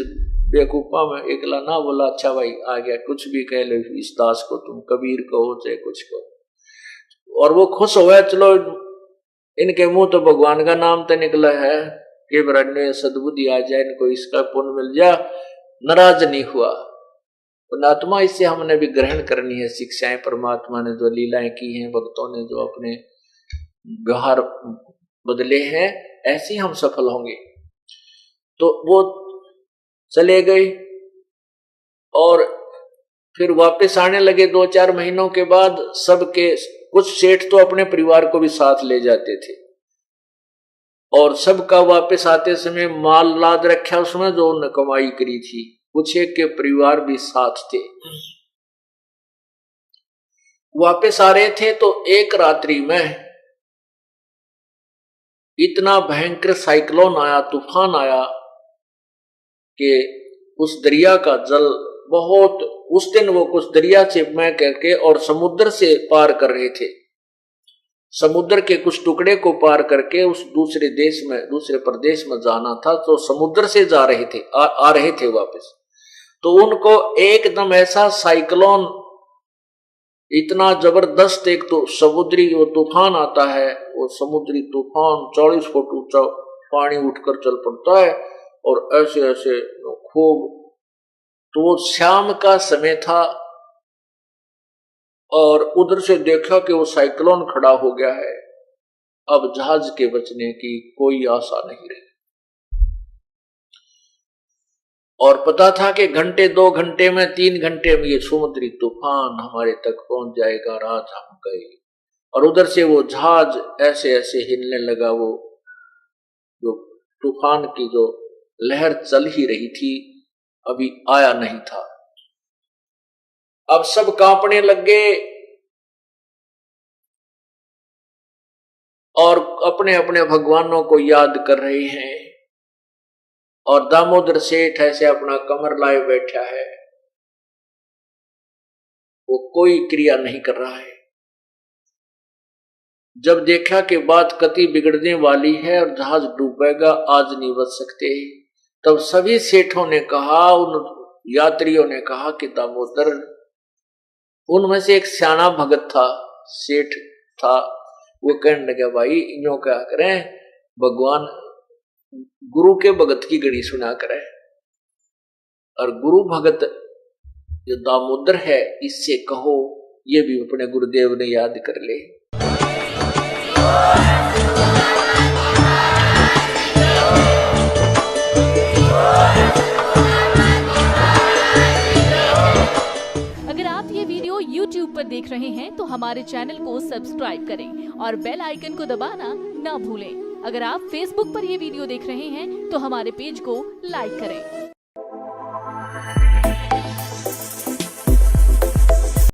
बेकूफा में एकला ना बोला, अच्छा भाई आ गया, कुछ भी कह लो इस दास को, तुम कबीर कहो चाहे कुछ कहो। और वो खुश हुआ, चलो इनके मुंह तो भगवान का नाम तो निकला है, कि ब्रह्म सद्बुद्धि आ जाए, इनको इसका पुण्य मिल जा, नाराज नहीं हुआ। पुण्यात्मा इससे हमने भी ग्रहण करनी है शिक्षाएं, परमात्मा ने जो लीलाएं की हैं, भक्तों ने जो अपने व्यवहार बदले हैं, ऐसे हम सफल होंगे। तो वो चले गए और फिर वापस आने लगे 2-4 महीनों के बाद। सबके कुछ सेठ तो अपने परिवार को भी साथ ले जाते थे, और सबका वापस आते समय माल लाद रखा उसमें जो उन्होंने कमाई करी थी, कुछ एक के परिवार भी साथ थे। वापस आ रहे थे तो एक रात्रि में इतना भयंकर साइक्लोन आया, तूफान आया कि उस दरिया का जल बहुत, उस दिन वो कुछ दरिया से मैं करके और समुद्र से पार कर रहे थे, समुद्र के कुछ टुकड़े को पार करके उस दूसरे देश में, दूसरे प्रदेश में जाना था, तो समुद्र से जा रहे थे, आ रहे थे वापस। तो उनको एकदम ऐसा साइक्लोन, इतना जबरदस्त, एक तो समुद्री वो तूफान आता है, वो समुद्री तूफान 40 फुट ऊंचा पानी उठकर चल पड़ता है, और ऐसे ऐसे खूब। तो वो शाम का समय था, और उधर से देखा कि वो साइक्लोन खड़ा हो गया है, अब जहाज के बचने की कोई आशा नहीं रही। और पता था कि घंटे 2 घंटे में 3 घंटे में ये समुद्री तूफान हमारे तक पहुंच जाएगा, रात हम गए। और उधर से वो जहाज ऐसे ऐसे हिलने लगा, वो जो तूफान की जो लहर चल ही रही थी, अभी आया नहीं था। अब सब कांपने लग गए और अपने अपने भगवानों को याद कर रहे हैं, और दामोदर सेठ ऐसे अपना कमर लाए बैठा है। वो कोई क्रिया नहीं कर रहा है। जब देखा कि बात कति बिगड़ने वाली है और जहाज डूबेगा, आज नहीं बच सकते, तब सभी सेठों ने कहा, उन यात्रियों ने कहा कि दामोदर, उनमें से एक सियाना भगत था, सेठ था, वो कहने लगा, भाई इन्हों क्या करें, भगवान गुरु के भगत की गणी सुना करे, और गुरु भगत जो दामोदर है इससे कहो ये भी अपने गुरुदेव ने याद कर ले। अगर आप ये वीडियो YouTube पर देख रहे हैं तो हमारे चैनल को सब्सक्राइब करें और बेल आइकन को दबाना ना भूलें। अगर आप Facebook पर ये वीडियो देख रहे हैं तो हमारे पेज को लाइक करें।